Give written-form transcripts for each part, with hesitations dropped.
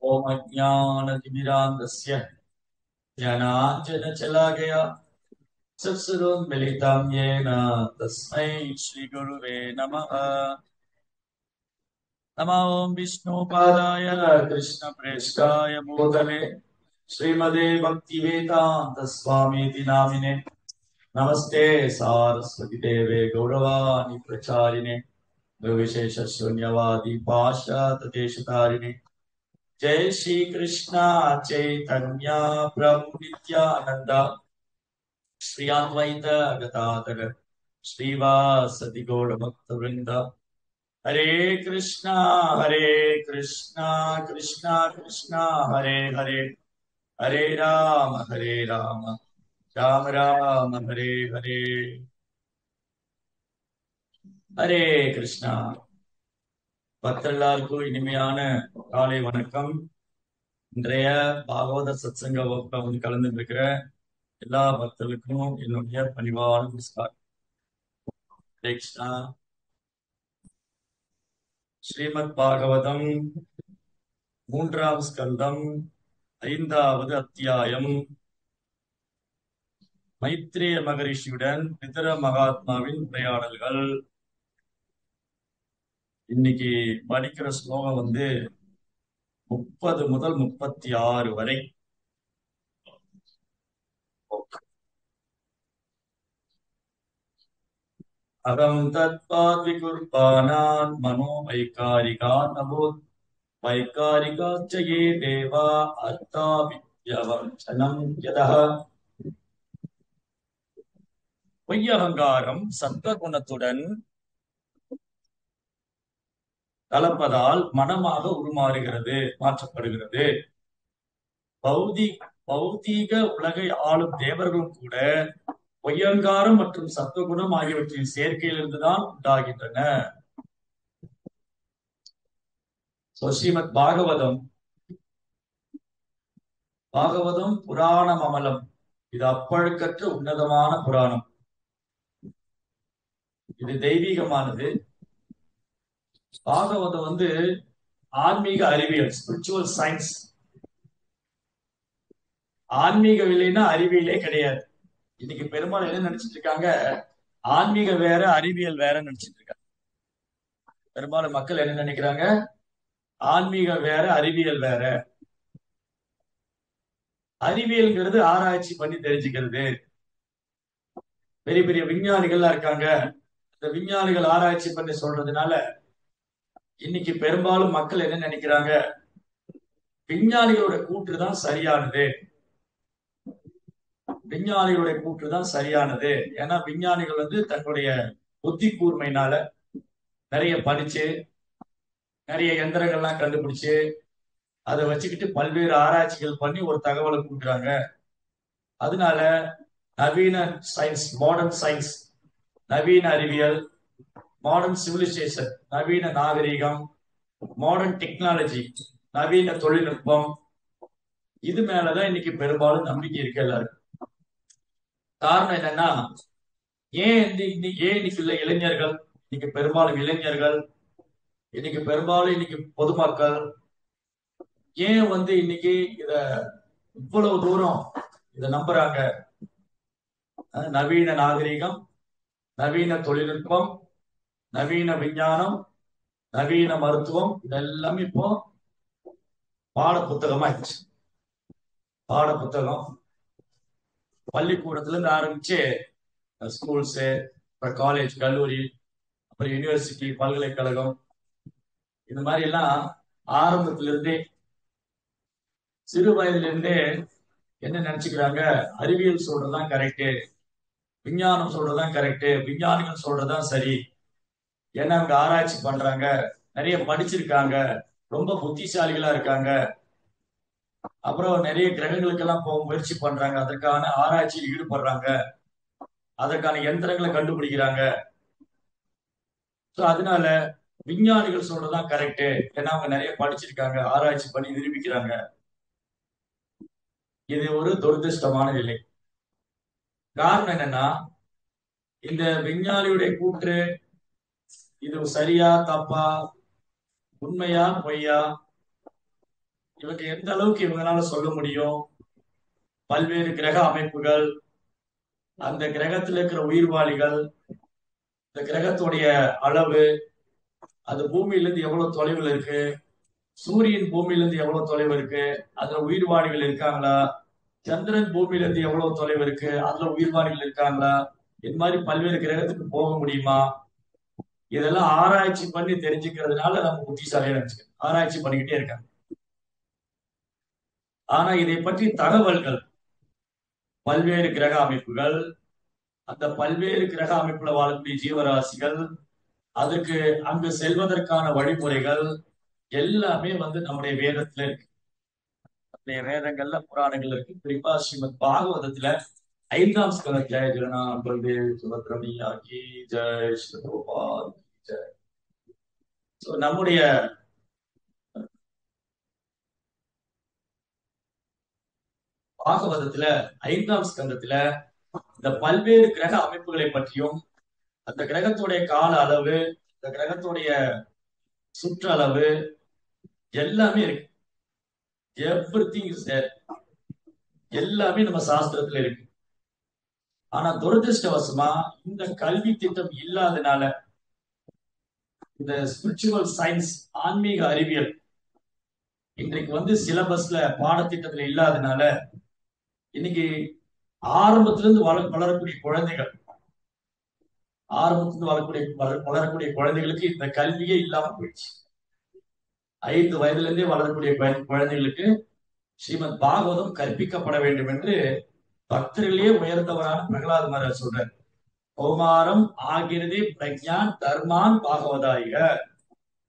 ओम अज्ञानतिमिरान्धस्य ज्ञानाञ्जनशलाकया चक्षुरुन्मीलितं येन तस्मै श्रीगुरुवे नमः। नमो ओं विष्णुपादाय कृष्णप्रेष्ठाय भूतले श्रीमते भक्तिवेदान्तस्वामीति नामिने नमस्ते सारस्वती देवे गौरवाणि प्रचारिणे निर्विशेष शून्यवादी पाश्चात्य देशतारिणे जय श्री कृष्णा चैतन्य प्रभु नित्यानंद श्री अद्वैत गदाधर श्रीवासदि गौर भक्त वृंद हरे कृष्णा कृष्णा कृष्णा हरे हरे हरे राम राम राम हरे हरे हरे कृष्णा பக்தர்களுக்கும் இனிமையான காலை வணக்கம். இன்றைய பாகவத சத்சங்க வகுப்புல வந்து கலந்து இருக்கிற எல்லா பக்தர்களுக்கும் என்னுடைய பணிவான நமஸ்காரம். ஹரே கிருஷ்ணா. ஸ்ரீமத் பாகவதம் 3ஆம் ஸ்கந்தம் 5வது அத்தியாயம். மைத்ரேய மகரிஷியுடன் பிதர மகாத்மாவின் உரையாடல்கள். இன்னைக்கு படிக்கிற ஸ்லோகம் வந்து 30 முதல் 36 வரை. अहं तत्पात् विकुर्बाणान् मनो वैकारिकान् अभूत् वैकारिकाश्च ये देवा अर्थाविद्यवचनं यतः பொய்யகங்காரம் சத்வகுணத்துடன் கலப்பதால் மனமாக உருமாறுகிறது, மாற்றப்படுகிறது. பௌதீக உலகை ஆளும் தேவர்களும் கூட பொய்யங்காரம் மற்றும் சத்துவகுணம் ஆகியவற்றின் சேர்க்கையிலிருந்துதான் உண்டாகின்றன. ஸ்ரீமத் பாகவதம் புராணம் அமலம். இது அப்பழுக்கற்ற உன்னதமான புராணம். இது தெய்வீகமானது. பாகவதம் வந்து ஆன்மீக அறிவியல், ஸ்பிரிச்சுவல் சயின்ஸ். ஆன்மீக இல்லைன்னா அறிவியலே கிடையாது. இன்னைக்கு பெரும்பாலும் என்ன நினைச்சிட்டு இருக்காங்க, ஆன்மீக வேற அறிவியல் வேற நினைச்சிட்டு இருக்காங்க. பெரும்பாலும் மக்கள் என்ன நினைக்கிறாங்க, ஆன்மீக வேற அறிவியல் வேற. அறிவியல்ங்கிறது ஆராய்ச்சி பண்ணி தெரிஞ்சுக்கிறது. பெரிய பெரிய விஞ்ஞானிகள்லாம் இருக்காங்க. இந்த விஞ்ஞானிகள் ஆராய்ச்சி பண்ணி சொல்றதுனால இன்னைக்கு பெரும்பாலும் மக்கள் என்ன நினைக்கிறாங்க, விஞ்ஞானிகளோட கூற்றுதான் சரியானது. விஞ்ஞானிகளுடைய கூற்றுதான் சரியானது. ஏன்னா விஞ்ஞானிகள் வந்து தன்னுடைய புத்தி கூர்மையினால நிறைய படிச்சு நிறைய எந்திரங்கள்லாம் கண்டுபிடிச்சு அதை வச்சுக்கிட்டு பல்வேறு ஆராய்ச்சிகள் பண்ணி ஒரு தகவலை கொடுக்குறாங்க. அதனால நவீன சயின்ஸ், மாடர்ன் சயின்ஸ், நவீன அறிவியல், மாடர்ன் சிவிலைசேஷன், நவீன நாகரிகம், மாடர்ன் டெக்னாலஜி, நவீன தொழில்நுட்பம், இது மேலதான் இன்னைக்கு பெரும்பாலும் நம்பிக்கை இருக்கு எல்லாருக்கும். காரணம் என்னன்னா, ஏன் இன்னைக்கு உள்ள இளைஞர்கள், இன்னைக்கு பெரும்பாலும் இளைஞர்கள், இன்னைக்கு பெரும்பாலும் இன்னைக்கு பொதுமக்கள் ஏன் வந்து இன்னைக்கு இத இவ்வளவு தூரம் இத நம்புறாங்க? நவீன நாகரிகம், நவீன தொழில்நுட்பம், நவீன விஞ்ஞானம், நவீன மருத்துவம், இதெல்லாம் இப்போ பாட புத்தகமாயிடுச்சு. பாட புத்தகம் பள்ளிக்கூடத்துல இருந்து ஆரம்பிச்சு ஸ்கூல்ஸ், அப்புறம் காலேஜ், கல்லூரி, அப்புறம் யூனிவர்சிட்டி, பல்கலைக்கழகம், இந்த மாதிரி எல்லாம் ஆரம்பத்துல இருந்தே, சிறு வயதுல இருந்தே என்ன நினைச்சுக்கிறாங்க, அறிவியல் சொல்றதுதான் கரெக்டு, விஞ்ஞானம் சொல்றதுதான் கரெக்டு, விஞ்ஞானிகள் சொல்றதுதான் சரி. ஏன்னா அவங்க ஆராய்ச்சி பண்றாங்க, நிறைய படிச்சிருக்காங்க, ரொம்ப புத்திசாலிகளா இருக்காங்க, அப்புறம் நிறைய கிரகங்களுக்கெல்லாம் போக முயற்சி பண்றாங்க, அதற்கான ஆராய்ச்சியில் ஈடுபடுறாங்க, அதற்கான எந்திரங்களை கண்டுபிடிக்கிறாங்க. அதனால விஞ்ஞானிகள் சொல்றதுதான் கரெக்டு, ஏன்னா அவங்க நிறைய படிச்சிருக்காங்க, ஆராய்ச்சி பண்ணி நிரூபிக்கிறாங்க. இது ஒரு துரதிருஷ்டமான நிலை. காரணம் என்னன்னா, இந்த விஞ்ஞானியுடைய கூற்று இது சரியா தப்பா, உண்மையா பொய்யா, இவங்க எந்த அளவுக்கு இவங்களால சொல்ல முடியும்? பல்வேறு கிரக அமைப்புகள், அந்த கிரகத்துல இருக்கிற உயிர்வாளிகள், இந்த கிரகத்துடைய அளவு, அது பூமியில இருந்து எவ்வளவு தொலைவில் இருக்கு, சூரியன் பூமியில இருந்து எவ்வளவு தொலைவு இருக்கு, அதுல உயிர்வாளிகள் இருக்காங்களா, சந்திரன் பூமியில இருந்து எவ்வளவு தொலைவு இருக்கு, அதுல உயிர்வாளிகள் இருக்காங்களா, இது மாதிரி பல்வேறு கிரகத்துக்கு போக முடியுமா, இதெல்லாம் ஆராய்ச்சி பண்ணி தெரிஞ்சுக்கிறதுனால நம்ம புத்திசாலியா நினைச்சுக்கணும். ஆராய்ச்சி பண்ணிக்கிட்டே இருக்காங்க. ஆனா இதை பற்றி தகவல்கள், பல்வேறு கிரக அமைப்புகள், அந்த பல்வேறு கிரக அமைப்புல வாழக்கூடிய ஜீவராசிகள், அதுக்கு அங்கு செல்வதற்கான வழிமுறைகள் எல்லாமே நம்முடைய வேதத்துல இருக்கு. நம்முடைய வேதங்கள்ல புராணங்கள் இருக்கு. குறிப்பா ஸ்ரீமத் பாகவதத்துல 5ஆம் ஸ்கந்தம். ஜெய ஜெகநாத் பல்தேவ் சுபத்ரமணியா கி ஜெய், ஸ்ரீ கோபால் கி ஜெய். நம்முடைய பாகவதத்துல 5ஆம் ஸ்கந்தத்துல இந்த பல்வேறு கிரக அமைப்புகளை பற்றியும், அந்த கிரகத்துடைய கால அளவு, இந்த கிரகத்துடைய சுற்றளவு எல்லாமே இருக்கு. Everything is there. எல்லாமே நம்ம சாஸ்திரத்துல இருக்கு. ஆனா துரதிருஷ்டவசமா இந்த கல்வி திட்டம் இல்லாதனால, இந்த ஸ்பிரிச்சுவல் சயின்ஸ், ஆன்மீக அறிவியல் இன்றைக்கு சிலபஸ்ல பாடத்திட்டத்துல இல்லாதனால, இன்னைக்கு ஆரம்பத்திலிருந்து வளரக்கூடிய குழந்தைகள், ஆரம்பத்திலிருந்து வளரக்கூடிய குழந்தைகளுக்கு இந்த கல்வியே இல்லாம போயிடுச்சு. 5 வயதுல இருந்தே வளரக்கூடிய குழந்தைகளுக்கு ஸ்ரீமத் பாகவதம் கற்பிக்கப்பட வேண்டும் என்று பக்தர்களே உயர்ந்தவரான பிரகலாத் மகாராஜ் சொல்றார். கௌமாரம் ஆகிருதி பிரஜான் தர்மான் பாகவதாயிக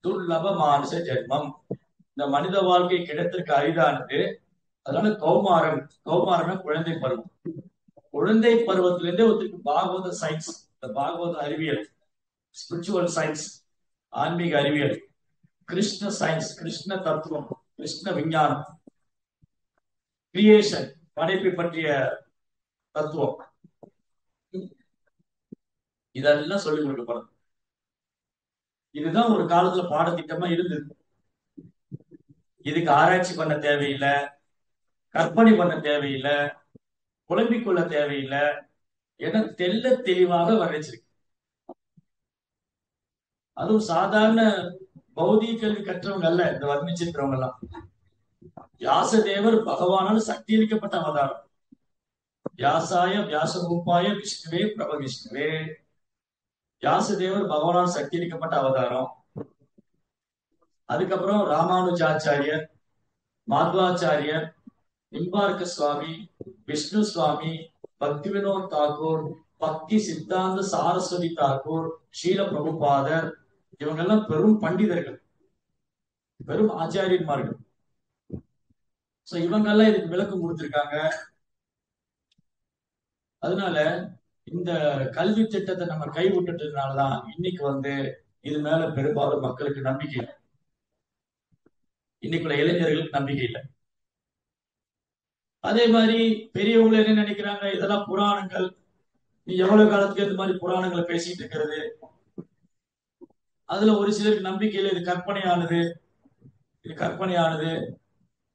துர்லப மானுஷ ஜென்மம். இந்த மனித வாழ்க்கை கிடைத்திருக்க அரிதானது. அதனால கௌமாரம், கௌமாரம் குழந்தை பருவம். குழந்தை பருவத்திலிருந்தே ஒருத்தருக்கு பாகவத சயின்ஸ், இந்த பாகவத அறிவியல், ஸ்பிரிச்சுவல் சயின்ஸ், ஆன்மீக அறிவியல், கிருஷ்ண சயின்ஸ், கிருஷ்ண தத்துவம், கிருஷ்ண விஞ்ஞானம், கிரியேஷன், படைப்பை பற்றிய தத்துவம், இதெல்லாம் சொல்லிக் கொடுக்கப்படும். இதுதான் ஒரு காலத்துல பாடத்திட்டமா இருந்தது. இதுக்கு ஆராய்ச்சி பண்ண தேவையில்லை, கற்பனை பண்ண தேவையில்லை, குழம்பிக் கொள்ள தேவையில்லை. என தெல்ல தெளிவாக வர்ணிச்சிருக்கு. அதுவும் சாதாரண பௌதிக கல்வி கற்றவங்க அல்ல இந்த வர்ணிச்சிருக்கிறவங்க எல்லாம். வியாசதேவர் பகவானால் சக்தி அளிக்கப்பட்ட அவதாரம். வியாசாய வியாசரூபாய விஷ்ணுவே பிரப விஷ்ணுவே. வியாசதேவர் பகவானால் சக்தி அளிக்கப்பட்ட அவதாரம். அதுக்கப்புறம் ராமானுஜாச்சாரியர், மாத்வாச்சாரியர், நிம்பார்க்க சுவாமி, விஷ்ணு சுவாமி, பக்தி வினோத் தாக்கூர், பக்தி சித்தாந்த சாரஸ்வதி தாக்கூர், ஷீல பிரபுபாதர், இவங்கெல்லாம் பெரும் பண்டிதர்கள், பெரும் ஆச்சாரியன்மார்கள். இவங்கெல்லாம் இதுக்கு விளக்கம் கொடுத்திருக்காங்க. அதனால இந்த கல்வி திட்டத்தை நம்ம கைவிட்டுட்டதுனாலதான் இன்னைக்கு இது மேல பெரும்பாலும் மக்களுக்கு நம்பிக்கை இல்லை. இன்னைக்குள்ள இளைஞர்களுக்கு நம்பிக்கை இல்லை. அதே மாதிரி பெரியவங்க என்ன நினைக்கிறாங்க, இதெல்லாம் புராணங்கள், நீ எவ்வளவு காலத்துக்கு இந்த மாதிரி புராணங்களை பேசிட்டு இருக்கிறது. அதுல ஒரு சிலருக்கு நம்பிக்கையில இது கற்பனையானது, இது கற்பனையானது,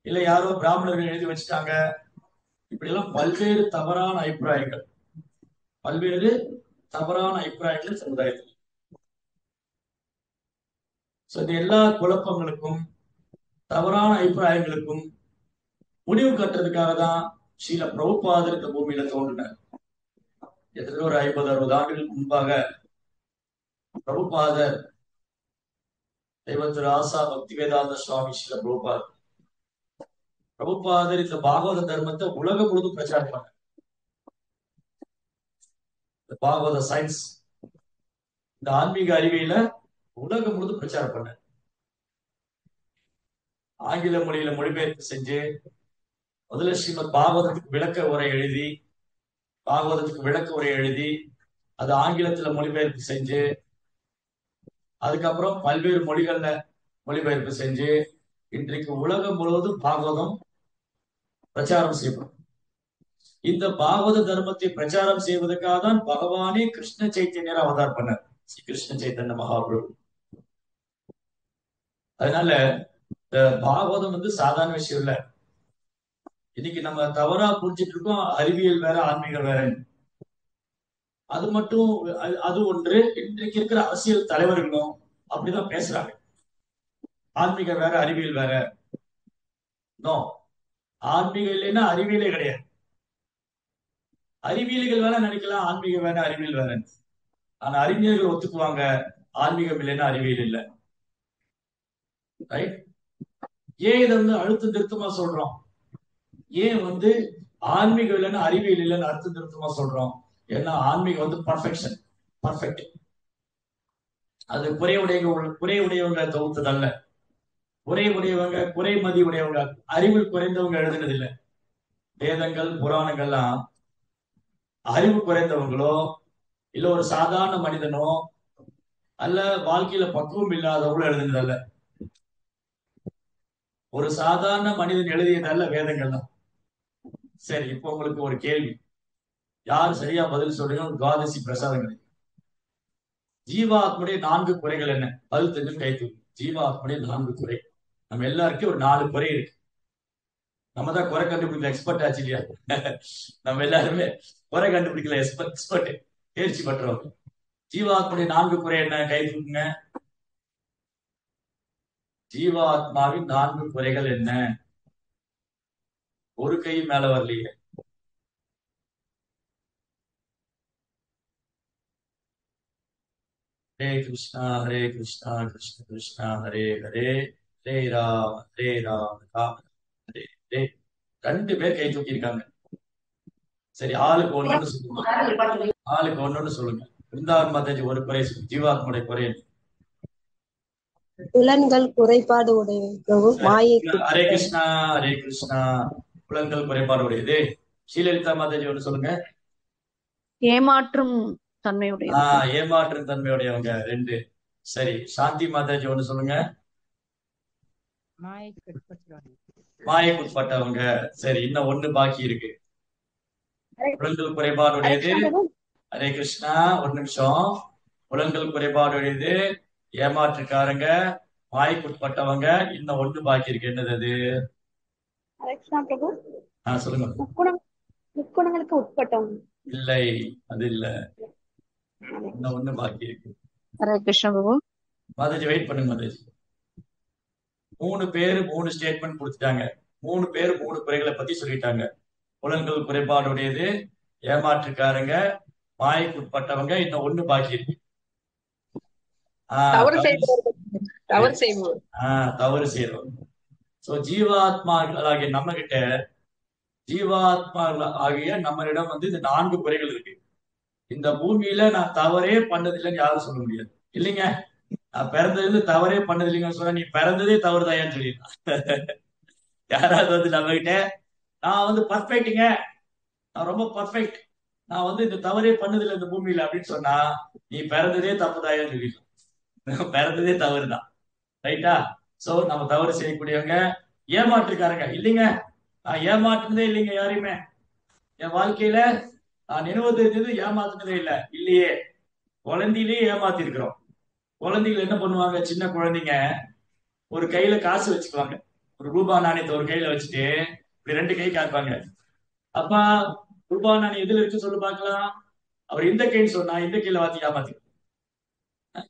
இல்ல யாரோ பிராமணர்கள் எழுதி வச்சுட்டாங்க, இப்படி எல்லாம் பல்வேறு தவறான அபிப்பிராயங்கள், பல்வேறு தவறான அபிப்பிராயங்கள் சமுதாயத்தில். இந்த எல்லா குழப்பங்களுக்கும், தவறான அபிப்பிராயங்களுக்கும் முடிவு கட்டுறதுக்காக தான் ஸ்ரீல பிரபுபாதர் இந்த பூமியில தோன்றினார். எத்தனை ஒரு 50-60 ஆண்டுகளுக்கு முன்பாக பிரபுபாதர், தெய்வத்திரு ஆசா பக்தி வேதாந்த சுவாமி ஸ்ரீல பிரபுபாதர் இந்த பாகவத தர்மத்தை உலகம் முழுவதும் பிரச்சாரம் பண்ணார். இந்த பாகவத சயின்ஸ், இந்த ஆன்மீக அறிவியல உலகம் முழுவதும் பிரச்சாரம் பண்ணார். ஆங்கில மொழியில மொழிபெயர்ப்பு செஞ்சு முதல்ல ஸ்ரீமத் பாகவதத்துக்கு விளக்க உரை எழுதி அது ஆங்கிலத்துல மொழிபெயர்ப்பு செஞ்சு, அதுக்கப்புறம் பல்வேறு மொழிகள்ல மொழிபெயர்ப்பு செஞ்சு இன்றைக்கு உலகம் முழுவதும் பாகவதம் பிரச்சாரம் செய்யப்படும். இந்த பாகவத தர்மத்தை பிரச்சாரம் செய்வதற்காக தான் பகவானே கிருஷ்ண சைத்தன்யர் அவதார் பண்ணார், ஸ்ரீ கிருஷ்ண சைத்தன்ய மகாபிரபு. அதனால இந்த பாகவதம் வந்து சாதாரண விஷயம் இல்ல. இன்னைக்கு நம்ம தவறா புரிஞ்சிட்டு இருக்கோம், அறிவியல் வேற ஆன்மீகம் வேற. அது மட்டும் அது ஒன்று. இன்றைக்கு இருக்கிற அரசியல் தலைவர்களும் அப்படிதான் பேசுறாங்க. ஆன்மீகம் வேற, அறிவியல் வேற. நோ, ஆன்மீகம் இல்லைன்னா அறிவியலே கிடையாது. அறிவியல்கள் வேணா நினைக்கலாம் ஆன்மீகம் வேற அறிவியல் வேற. ஆனா அறிஞர்கள் ஒத்துக்குவாங்க ஆன்மீகம் இல்லைன்னா அறிவியல் இல்லை. ரைட்? ஏன் இதை வந்து அழுத்தம் திருத்தமா சொல்றோம்? ஏன் வந்து ஆன்மீகம் இல்லைன்னா அறிவியல் இல்லைன்னு அழுத்தம் திருத்தமா சொல்றோம்? ஏன்னா ஆன்மீகம் வந்து பர்ஃபெக்ஷன், பர்ஃபெக்ட். அது குறையுடையவங்க தொகுத்ததல்ல. குறைமதி உடையவங்க, அறிவில் குறைந்தவங்க எழுதுனது இல்ல. வேதங்கள் புராணங்கள்லாம் அறிவு குறைந்தவங்களோ இல்ல ஒரு சாதாரண மனிதனோ அல்ல வாழ்க்கையில பக்குவம் இல்லாதவங்களோ எழுதுனதல்ல. ஒரு சாதாரண மனிதன் எழுதியதல்ல வேதங்கள் தான். சரி, இப்போ உங்களுக்கு ஒரு கேள்வி. யார் சரியா பதில் சொல்றீங்க துவாதசி பிரசாதங்கள். ஜீவாத்முடைய 4 குறைகள் என்ன? பதில் தெரிஞ்சு கை தூக்கு. ஜீவாத்முடைய 4 குறை. நம்ம எல்லாருக்கும் ஒரு 4 குறை இருக்கு. நம்ம தான் குறை கண்டுபிடிக்கல எக்ஸ்பர்ட் ஆச்சு இல்லையா? நம்ம எல்லாருமே குறை கண்டுபிடிக்கல எக்ஸ்பர்ட், தேர்ச்சி பெற்றவங்க. ஜீவாத்முடைய 4 குறை என்ன? கை தூக்குங்க. ஜீவாத்மாவின் 4 குறைகள் என்ன? ஒரு கை மேல வரலையே. ஹரே கிருஷ்ணா ஹரே கிருஷ்ணா கிருஷ்ண கிருஷ்ணா ஹரே ஹரே, ஹரே ராம ராம ஹரே ஹரே. 2 பேர் கை தூக்கி இருக்காங்க. சரி, ஆளுக்கு ஒண்ணு சொல்லுங்க. ஆளுக்கு ஒண்ணு சொல்லுங்க. பிருந்தாவன் மாதாஜி ஒரு குறை சொல்லு. ஜீவாத்முடைய குறை என்ன? புலன்கள் குறைபாடு உடையவும் மாயை. ஹரே கிருஷ்ணா ஹரே கிருஷ்ணா. புலன்கள் குறைபாடு உடையது. ஸ்ரீலலிதா மாதாஜி ஒண்ணு சொல்லுங்க. ஏமாற்றும் தன்மையுடைய. ஏமாற்றும் தன்மையுடையவங்க 2. சரி, சாந்தி மாதாஜி ஒண்ணு சொல்லுங்க. மாயைக்கு உட்பட்டவங்க. சரி, இன்னும் 1 பாக்கி இருக்கு. புலன்கள் குறைபாடு உடையது. ஹரே கிருஷ்ணா. ஒரு நிமிஷம். புலன்கள் குறைபாடு உடையது, ஏமாற்றுக்காரங்க, மாய்க்குட்பட்டவங்க, இன்னும் 1 பாக்கி இருக்கு. என்னது அது? சொல்லுங்க. முக்குணங்களுக்கு உட்பட்டவங்க. இல்லை, அது இல்ல. இன்னும் 1 பாக்கி இருக்கு. ஹரே கிருஷ்ண பிரபு. மாதாஜி வெயிட் பண்ணுங்க மாதாஜி. 3 பேர் 3 ஸ்டேட்மெண்ட் கொடுத்துட்டாங்க. 3 பேர் 3 குறைகளை பத்தி சொல்லிட்டாங்க. புலன்கள் குறைபாடு உடையது, ஏமாற்றுக்காரங்க, மாய்க்குட்பட்டவங்க, இன்னும் 1 பாக்கி இருக்கு. தவறு செய்வோம். சோ ஜீவாத்மாக்களாகிய நம்ம கிட்ட, ஜீவாத்மா ஆகிய நம்மளிடம் வந்து இந்த 4 குறைகள் இருக்கு. இந்த பூமியில நான் தவறே பண்ணதில்லைன்னு யாரும் சொல்ல முடியாது. இல்லைங்க, நான் பிறந்ததுல தவறே பண்ணது இல்லைங்கன்னு சொன்னா நீ பிறந்ததே தவறுதாயான்னு சொல்லிடலாம். யாராவது வந்து நம்ம கிட்ட நான் வந்து பர்ஃபெக்ட்டுங்க, நான் ரொம்ப பர்ஃபெக்ட், நான் வந்து இந்த தவறே பண்ணதில்லை இந்த பூமியில அப்படின்னு சொன்னா நீ பிறந்ததே தப்புதாயான்னு சொல்லிடலாம். பிறந்ததே தவறுதான். ரைட்டா? சோ நம்ம தவறு செய்யக்கூடியவங்க. ஏமாற்றுக்காரங்க, இல்லைங்க நான் ஏமாற்றுனதே இல்லைங்க யாரையுமே. என் வாழ்க்கையில நான் நினைவு தெரிஞ்சது ஏமாத்துனதே இல்லை. இல்லையே, குழந்தையிலேயே ஏமாத்தி இருக்கிறோம். குழந்தைகள் என்ன பண்ணுவாங்க? சின்ன குழந்தைங்க ஒரு கையில காசு வச்சுக்குவாங்க. ஒரு ரூபாய் நாணயத்தை ஒரு கையில வச்சுட்டு இப்படி 2 கை காட்டுவாங்க. அப்பா, ரூபாய் நாணயம் எதுல இருக்கு சொல்லு பார்க்கலாம். அவர் இந்த கைன்னு சொன்னா இந்த கையில வாத்தி ஏமாத்தி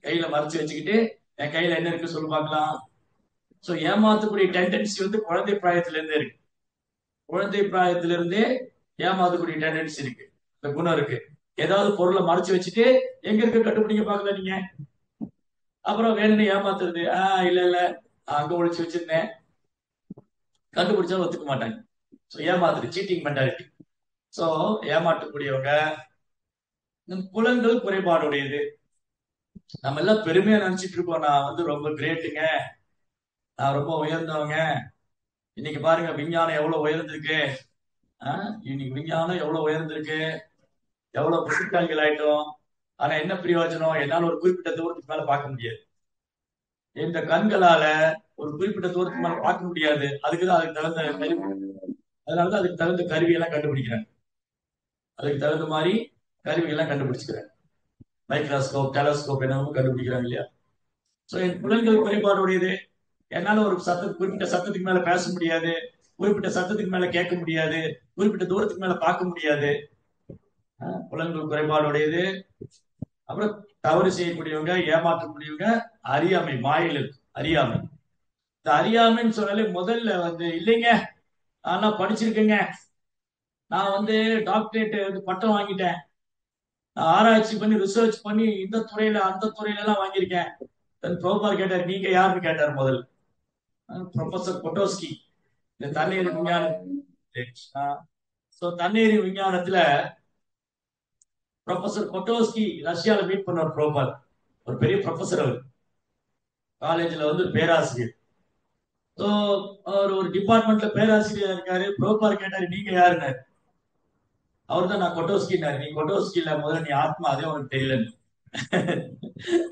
கையில மறைச்சு வச்சுக்கிட்டு என் கையில என்ன இருக்கு சொல்லு பார்க்கலாம். சோ ஏமாத்தக்கூடிய டெண்டன்சி வந்து குழந்தை பிராயத்துல இருந்தே இருக்கு. குழந்தை பிராயத்துல இருந்தே ஏமாத்தக்கூடிய டெண்டன்சி இருக்கு, இந்த குணம் இருக்கு. ஏதாவது பொருளை மறைச்சு வச்சுட்டு எங்க இருக்கு கண்டுபிடிக்க பாக்கல நீங்க. அப்புறம் வேணும்னு ஏமாத்துறது. இல்ல அங்க ஒழிச்சு வச்சிருந்தேன், கண்டுபிடிச்சா ஒத்துக்க மாட்டாங்க. சோ ஏமாத்துறது சீட்டிங் மென்டாலிட்டி. சோ ஏமாற்றக்கூடியவங்க. புலன்கள் குறைபாடுடையது. நம்ம எல்லாம் பெருமையா நினைச்சிட்டு இருக்கோம், நான் வந்து ரொம்ப கிரேட்டுங்க, நான் ரொம்ப உயர்ந்தவங்க. இன்னைக்கு பாருங்க விஞ்ஞானம் எவ்வளவு உயர்ந்திருக்கு. இன்னைக்கு விஞ்ஞானம் எவ்வளவு உயர்ந்திருக்கு, எவ்வளவு புத்திசாலிகள் ஆயிட்டோம். ஆனா என்ன பிரயோஜனம்? என்னால ஒரு குறிப்பிட்ட தூரத்துக்கு மேல பார்க்க முடியாது. இந்த கண்களால ஒரு குறிப்பிட்ட தூரத்துக்கு மேல பார்க்க முடியாது. அதுக்குதான் அதுக்கு தகுந்த கருவி. அதனாலதான் அதுக்கு தகுந்த கருவியெல்லாம் கண்டுபிடிக்கிறாங்க. அதுக்கு தகுந்த மாதிரி கருவியெல்லாம் கண்டுபிடிச்சுக்கிறாங்க. மைக்ரோஸ்கோப், டெலஸ்கோப் என்னவும் கண்டுபிடிக்கிறாங்க இல்லையா? சோ என் புலன்கள் குறைபாடுடையது. என்னால ஒரு குறிப்பிட்ட சத்தத்துக்கு மேல பேச முடியாது, குறிப்பிட்ட சத்தத்துக்கு மேல கேட்க முடியாது, குறிப்பிட்ட தூரத்துக்கு மேல பார்க்க முடியாது. புலன்கள் குறைபாடுடையது. அப்புறம் தவறு செய்யக்கூடியவங்க, ஏமாற்றக்கூடியவங்க, அறியாமை, மாயில் இருக்கு அறியாமை. இந்த அறியாமைன்னு சொன்னாலே முதல்ல இல்லைங்க, நான் படிச்சிருக்கேங்க, நான் டாக்டரேட் பட்டம் வாங்கிட்டேன், நான் ஆராய்ச்சி பண்ணி ரிசர்ச் பண்ணி இந்த துறையில அந்த துறையில எல்லாம் வாங்கியிருக்கேன். பிரபுபார் கேட்டார், நீங்க யாருன்னு கேட்டார் முதல். ப்ரொஃபசர் கொட்டோஸ்கி, இந்த தண்ணீர் விஞ்ஞானம். தண்ணீர் விஞ்ஞானத்துல ப்ரொஃபசர் கொட்டோஸ்கி ரஷ்யால மீட் பண்ணார் பிரபுபார். ஒரு பெரிய ப்ரொஃபசர், அவர் காலேஜ்ல பேராசிரியர். அவர் ஒரு டிபார்ட்மெண்ட்ல பேராசிரியர் இருக்காரு. பிரபுபார் கேட்டாரு, நீங்க யாருன்னு. அவர் தான், நான் கொட்டோஸ்கின்னாரு. நீ கொட்டோஸ்கி இல்ல, முதல்ல நீ ஆத்மா, அதே உனக்கு தெரியலன்னு.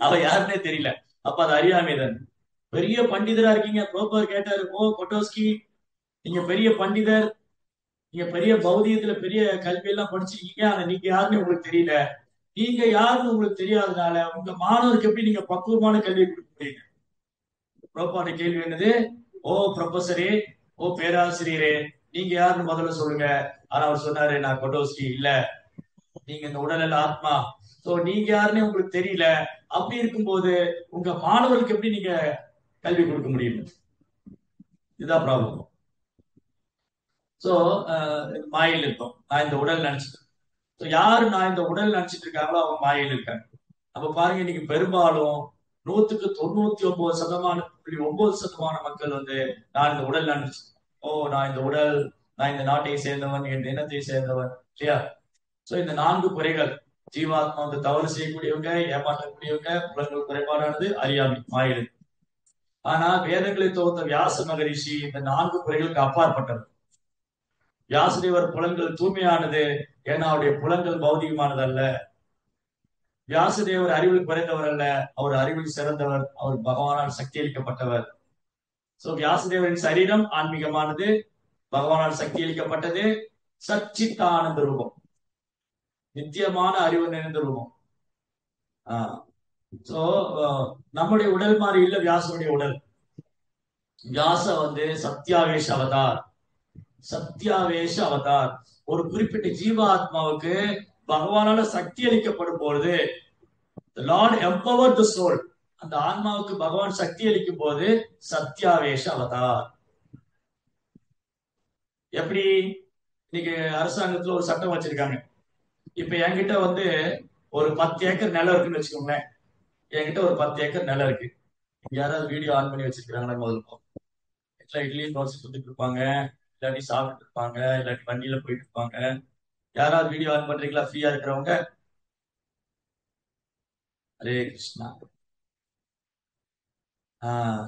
அவ யாருன்னே தெரியல. அப்ப அது அறியாமை தான். பெரிய பண்டிதரா இருக்கீங்க. பிரபுபார் கேட்டாரு, ஓ கொட்டோஸ்கி, நீங்க பெரிய பண்டிதர், நீங்க பெரிய பௌதிகத்துல பெரிய கல்வி எல்லாம் படிச்சிருக்கீங்க, ஆனா நீங்க யாருன்னு உங்களுக்கு தெரியல. நீங்க யாருன்னு உங்களுக்கு தெரியாதனால உங்க மாணவருக்கு எப்படி நீங்க பக்குவமான கல்வி கொடுக்க முடியுங்க? பிரபுபாட கேள்வி என்னது? ஓ ப்ரொஃபஸரே, ஓ பேராசிரியரே, நீங்க யாருன்னு முதல்ல சொல்லுங்க. ஆனா அவர் சொன்னாரு, நான் கொட்டோஸ்கி இல்ல, நீங்க இந்த உடல் எல்லாம் ஆத்மா. சோ நீங்க யாருன்னு உங்களுக்கு தெரியல. அப்படி இருக்கும்போது உங்க மாணவர்களுக்கு எப்படி நீங்க கல்வி கொடுக்க முடியும்? இதுதான் ப்ராப்ளம். சோ மாயில் இருக்கும். நான் இந்த உடல் நினைச்சிட்டு, யாரு நான் இந்த உடல் நினைச்சிட்டு இருக்காங்களோ அவங்க மாயில் இருக்காங்க. அப்ப பாருங்க, இன்னைக்கு பெரும்பாலும் 99.9% மக்கள் நான் இந்த உடல் நினைச்சு, ஓ நான் இந்த உடல், நான் இந்த நாட்டை சேர்ந்தவன், என் இனத்தை சேர்ந்தவன், இல்லையா? சோ இந்த 4 குறைகள், ஜீவாத்மா தவறு செய்யக்கூடியவங்க, ஏமாற்றக்கூடியவங்க, புலன்கள் குறைபாடானது, அறியாமை, மாயில். ஆனா வேதங்களை தொகுத்த வியாச மகரிஷி இந்த 4 குறைகளுக்கு அப்பாற்பட்டவர். வியாசதேவர் புலன்கள் தூய்மையானது, ஏன்னா அவருடைய புலன்கள் பௌதிகமானது அல்ல. வியாசதேவர் அறிவில் குறைந்தவர் அல்ல, அவர் அறிவில் சிறந்தவர், அவர் பகவானால் சக்தி அளிக்கப்பட்டவர். சோ வியாசதேவரின் சரீரம் ஆன்மீகமானது, பகவானால் சக்தி அளிக்கப்பட்டது, சச்சித்தானந்த ரூபம், நித்தியமான அறிவு நிறைந்த ரூபம். சோ நம்முடைய உடல் மாதிரி இல்ல வியாசனுடைய உடல். வியாச சத்யாவேஷ அவதார், சத்யாவேஷ அவதார். ஒரு குறிப்பிட்ட ஜீவாத்மாவுக்கு பகவானால சக்தி அளிக்கப்படும் பொழுது, the Lord empowered the soul, அந்த ஆன்மாவுக்கு பகவான் சக்தி அளிக்கும் போது சத்யாவேஷ அவதார். எப்படி? இன்னைக்கு அரசாங்கத்துல ஒரு சட்டம் வச்சிருக்காங்க. இப்ப என்கிட்ட ஒரு 10 ஏக்கர் நிலம் இருக்குன்னு வச்சுக்கோங்களேன். என்கிட்ட ஒரு 10 ஏக்கர் நிலம் இருக்கு. யாராவது வீடியோ ஆன் பண்ணி வச்சிருக்காங்களா? முதல்ல இட்லி தோசை சுத்திட்டு இருப்பாங்க, இல்லாட்டி சாப்பிட்டு இருப்பாங்க, இல்லாட்டி வண்டியில போயிட்டு இருப்பாங்க. யாராவது வீடியோ ஆன் பண்றீங்களா? ஃப்ரீயா இருக்கிறவங்க? ஹரே கிருஷ்ணா.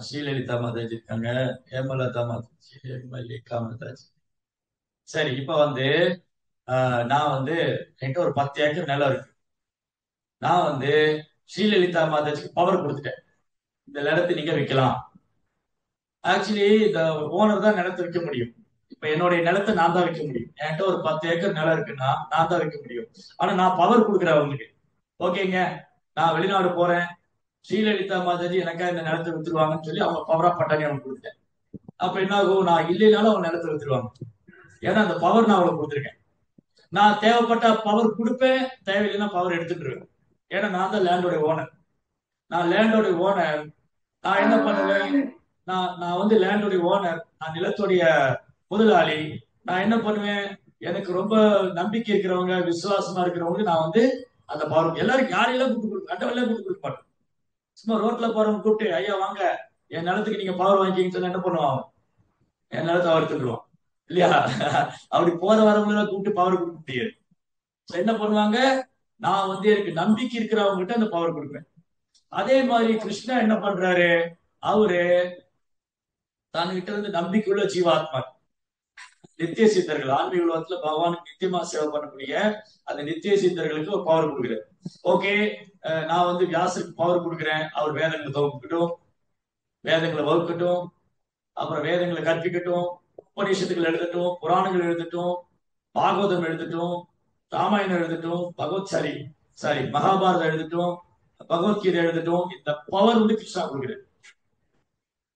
ஸ்ரீலலிதா மாதாஜி இருக்காங்க, ஹேமலதா மாதாஜி, மல்லிகா மாதாஜி. சரி, இப்ப நான் என்கிட்ட ஒரு 10 ஏக்கர் நிலம் இருக்கு. நான் ஸ்ரீலலிதா மாதாஜிக்கு பவர் கொடுத்துட்டேன், இந்த நிலத்தை நீங்க விற்கலாம். ஆக்சுவலி இந்த ஓனர் தான் நிலத்தை விற்க முடியும். இப்ப என்னுடைய நிலத்தை நான் தான் விற்க முடியும். என்கிட்ட ஒரு 10 ஏக்கர் நிலம் இருக்குன்னா நான் தான் விற்க முடியும். ஆனா நான் பவர் கொடுக்குறேன் அவங்களுக்கு. ஓகேங்க, நான் வெளிநாடு போறேன், ஸ்ரீலலிதா மாதாஜி எனக்கா இந்த நிலத்தை வித்துருவாங்கன்னு சொல்லி அவங்க பவரா பட்டாணி அவனுக்கு கொடுத்துட்டேன். அப்ப என்ன ஆகும்? நான் இல்லைனாலும் அவங்க நிலத்தை வித்துருவாங்க. ஏன்னா அந்த பவர் நான் அவங்களுக்கு கொடுத்துருக்கேன். நான் தேவைப்பட்ட பவர் கொடுப்பேன், தேவையில்லைன்னா பவர் எடுத்துட்டுருவேன். ஏன்னா நான் தான் லேண்டோட ஓனர். நான் லேண்டோட ஓனர். நான் என்ன பண்ணுவேன்? நான் லேண்டோட ஓனர், நான் நிலத்துடைய முதலாளி. நான் என்ன பண்ணுவேன்? எனக்கு ரொம்ப நம்பிக்கை இருக்கிறவங்க, விசுவாசமா இருக்கிறவங்க நான் அந்த பவர் எல்லாரும் யாரையெல்லாம் கூப்பிட்டு கண்டவெல்லாம் கூப்பிட்டு கொடுக்க மாட்டேன். சும்மா ரோட்ல போறவங்க கூப்பிட்டு, ஐயா வாங்க என் நிலத்துக்கு நீங்க பவர் வாங்கிக்கிங்கன்னு சொன்னா என்ன பண்ணுவான்? என் நிலத்தை அவர் எடுத்துடுவான், இல்லையா? அப்படி போற வரவங்க கூப்பிட்டு பவர் கொடுக்க முடியாது. என்ன பண்ணுவாங்க? நான் எனக்கு நம்பிக்கை இருக்கிறவங்க கிட்ட அந்த பவர் கொடுப்பேன். அதே மாதிரி கிருஷ்ணா என்ன பண்றாரு? அவரு தன்கிட்ட நம்பிக்கையுள்ள ஜீவாத்மா, நித்திய சித்தர்கள், ஆன்மீக உலகத்துல பகவானுக்கு நித்தியமா சேவை பண்ணக்கூடிய அந்த நித்திய சித்தர்களுக்கு ஒரு பவர் கொடுக்குறாரு. ஓகே, நான் வியாசருக்கு பவர் கொடுக்குறேன். அவர் வேதங்களை தொகுக்கட்டும், வேதங்களை வகுக்கட்டும், அப்புறம் வேதங்களை கற்பிக்கட்டும், உபநிஷத்துக்கள் எழுதட்டும், புராணங்கள் எழுதட்டும், பாகவதம் எழுதட்டும், ராமாயணம் எழுதட்டும், மகாபாரதம் எழுதட்டும், பகவத்கீதை எழுதட்டும். இந்த பவர் கிருஷ்ணா கொடுக்குறாரு.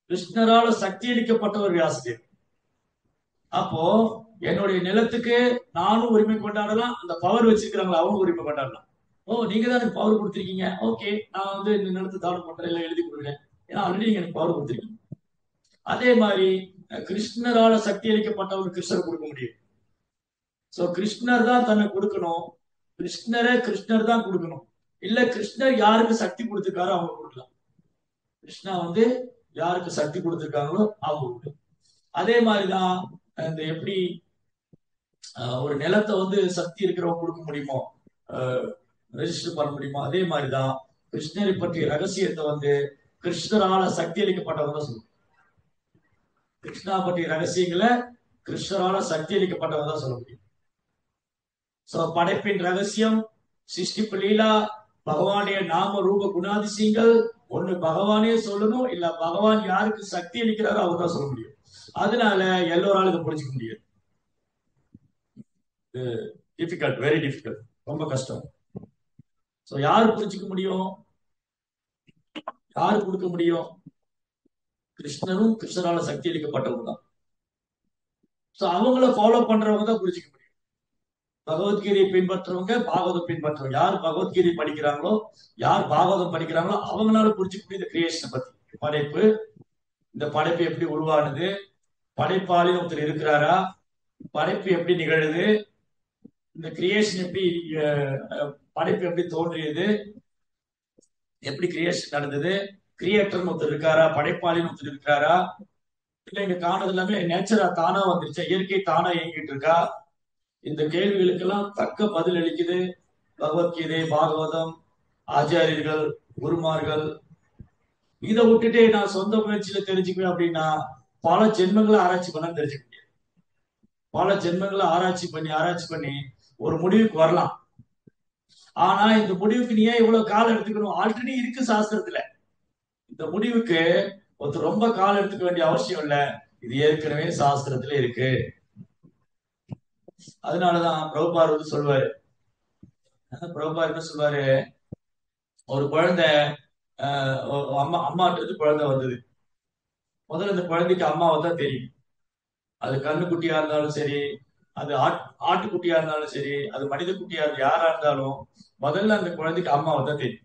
கிருஷ்ணரால சக்தி அளிக்கப்பட்ட ஒரு வியாசதேவர். அப்போ என்னுடைய நிலத்துக்கு நானும் உரிமை கொண்டாடலாம், அந்த பவர் வச்சிருக்கிறாங்களா அவங்க உரிமை கொண்டாடலாம். ஓ, நீங்க தான் எனக்கு பவர் கொடுத்துருக்கீங்க, ஓகே நான் வந்து இந்த நிலத்தை தாவல் பண்றேன், இல்லை எழுதி கொடுக்குறேன், ஏன்னா ஆல்ரெடி நீங்க எனக்கு பவர் கொடுத்துருக்கீங்க. அதே மாதிரி கிருஷ்ணரால சக்தி அளிக்கப்பட்டவங்க கிருஷ்ணர் கொடுக்க முடியும். சோ கிருஷ்ணர் தான் தன்னை கொடுக்கணும், கிருஷ்ணர் தான் கொடுக்கணும். இல்ல கிருஷ்ணர் யாருக்கு சக்தி கொடுத்திருக்காரோ அவங்க கொடுக்கலாம். கிருஷ்ணா வந்து யாருக்கு சக்தி கொடுத்திருக்காங்களோ அவங்க கொடுக்கலாம். அதே மாதிரிதான் இந்த எப்படி ஒரு நிலத்தை வந்து சக்தி இருக்கிறவங்க கொடுக்க முடியுமோ, ரெஜிஸ்டர் பண்ண முடியுமோ, அதே மாதிரிதான் கிருஷ்ணரை பற்றிய ரகசியத்தை வந்து கிருஷ்ணரால சக்தி அளிக்கப்பட்டவங்க தான் சொல்லுவோம். கிருஷ்ணா பற்றிய ரகசியங்களை கிருஷ்ணரால சக்தி அளிக்கப்பட்டவங்க தான் சொல்ல முடியும். சோ படைப்பின் ரகசியம், சிருஷ்டிப்பு லீலா, பகவானுடைய நாம ரூப குணாதிசயங்கள் ஒண்ணு பகவானே சொல்லணும், இல்ல பகவான் யாருக்கு சக்தி அளிக்கிறாரோ அவர் தான் சொல்ல முடியும். அதனால எல்லோராலும் இதை புரிஞ்சுக்க முடியாது. டிஃபிகல்ட், வெரி டிஃபிகல்ட், ரொம்ப கஷ்டம். சோ யாரு புரிஞ்சுக்க முடியும், யாரு கொடுக்க முடியும்? கிருஷ்ணரும் கிருஷ்ணரால சக்தி அளிக்கப்பட்டவங்க தான். சோ அவங்கள ஃபாலோ பண்றவங்க தான் புரிஞ்சுக்க முடியும். பகவத்கீதையை பின்பற்றவங்க, பாகவதம் பின்பற்றவங்க, யார் பகவத்கீதை படிக்கிறாங்களோ, யார் பாகவதம் படிக்கிறாங்களோ அவங்களால புரிஞ்சுக்க முடியும் இந்த கிரியேஷனை பத்தி. படைப்பு, இந்த படைப்பு எப்படி உருவானது, படைப்பாளின்னு ஒருத்தர் இருக்கிறாரா, படைப்பு எப்படி நிகழுது, இந்த கிரியேஷன் எப்படி, படைப்பு எப்படி தோன்றியது, எப்படி கிரியேஷன் நடந்தது, கிரியேட்டர்னு ஒருத்தர் இருக்காரா, படைப்பாளின்னு ஒருத்தர் இருக்காரா, இல்ல இங்க காணது எல்லாமே நேச்சரா தானா வந்துருச்சா, இயற்கை தானா இயங்கிட்டு இருக்கா? இந்த கேள்விகளுக்கெல்லாம் தக்க பதில் அளிக்குது பகவத்கீதை, பாகவதம், ஆச்சாரியர்கள், குருமார்கள். இதை விட்டுட்டு நான் சொந்த முயற்சியில தெரிஞ்சுக்குவேன் அப்படின்னா பல ஜென்மங்களை ஆராய்ச்சி பண்ண தெரிஞ்சுக்க முடியாது. பல ஜென்மங்களை ஆராய்ச்சி பண்ணி ஒரு முடிவுக்கு வரலாம். ஆனா இந்த முடிவுக்கு நீ ஏன் இவ்வளவு காலம் எடுத்துக்கணும்? ஆல்ரெடி இருக்கு சாஸ்திரத்துல. இந்த முடிவுக்கு ஒருத்தர் ரொம்ப காலம் எடுத்துக்க வேண்டிய அவசியம் இல்ல, இது ஏற்கனவே சாஸ்திரத்துல இருக்கு. அதனாலதான் பிரபுபார் வந்து சொல்வாரு, பிரபுபார் என்ன சொல்வாரு, ஒரு குழந்தை அம்மாட்டு குழந்தை வந்தது. முதல்ல இந்த குழந்தைக்கு அம்மாவை தான் தெரியும். அது கண்ணுக்குட்டியா இருந்தாலும் சரி, அது ஆட்டுக்குட்டியா இருந்தாலும் சரி, அது மனித குட்டியா யாரா இருந்தாலும் முதல்ல அந்த குழந்தைக்கு அம்மாவை தான் தெரியும்.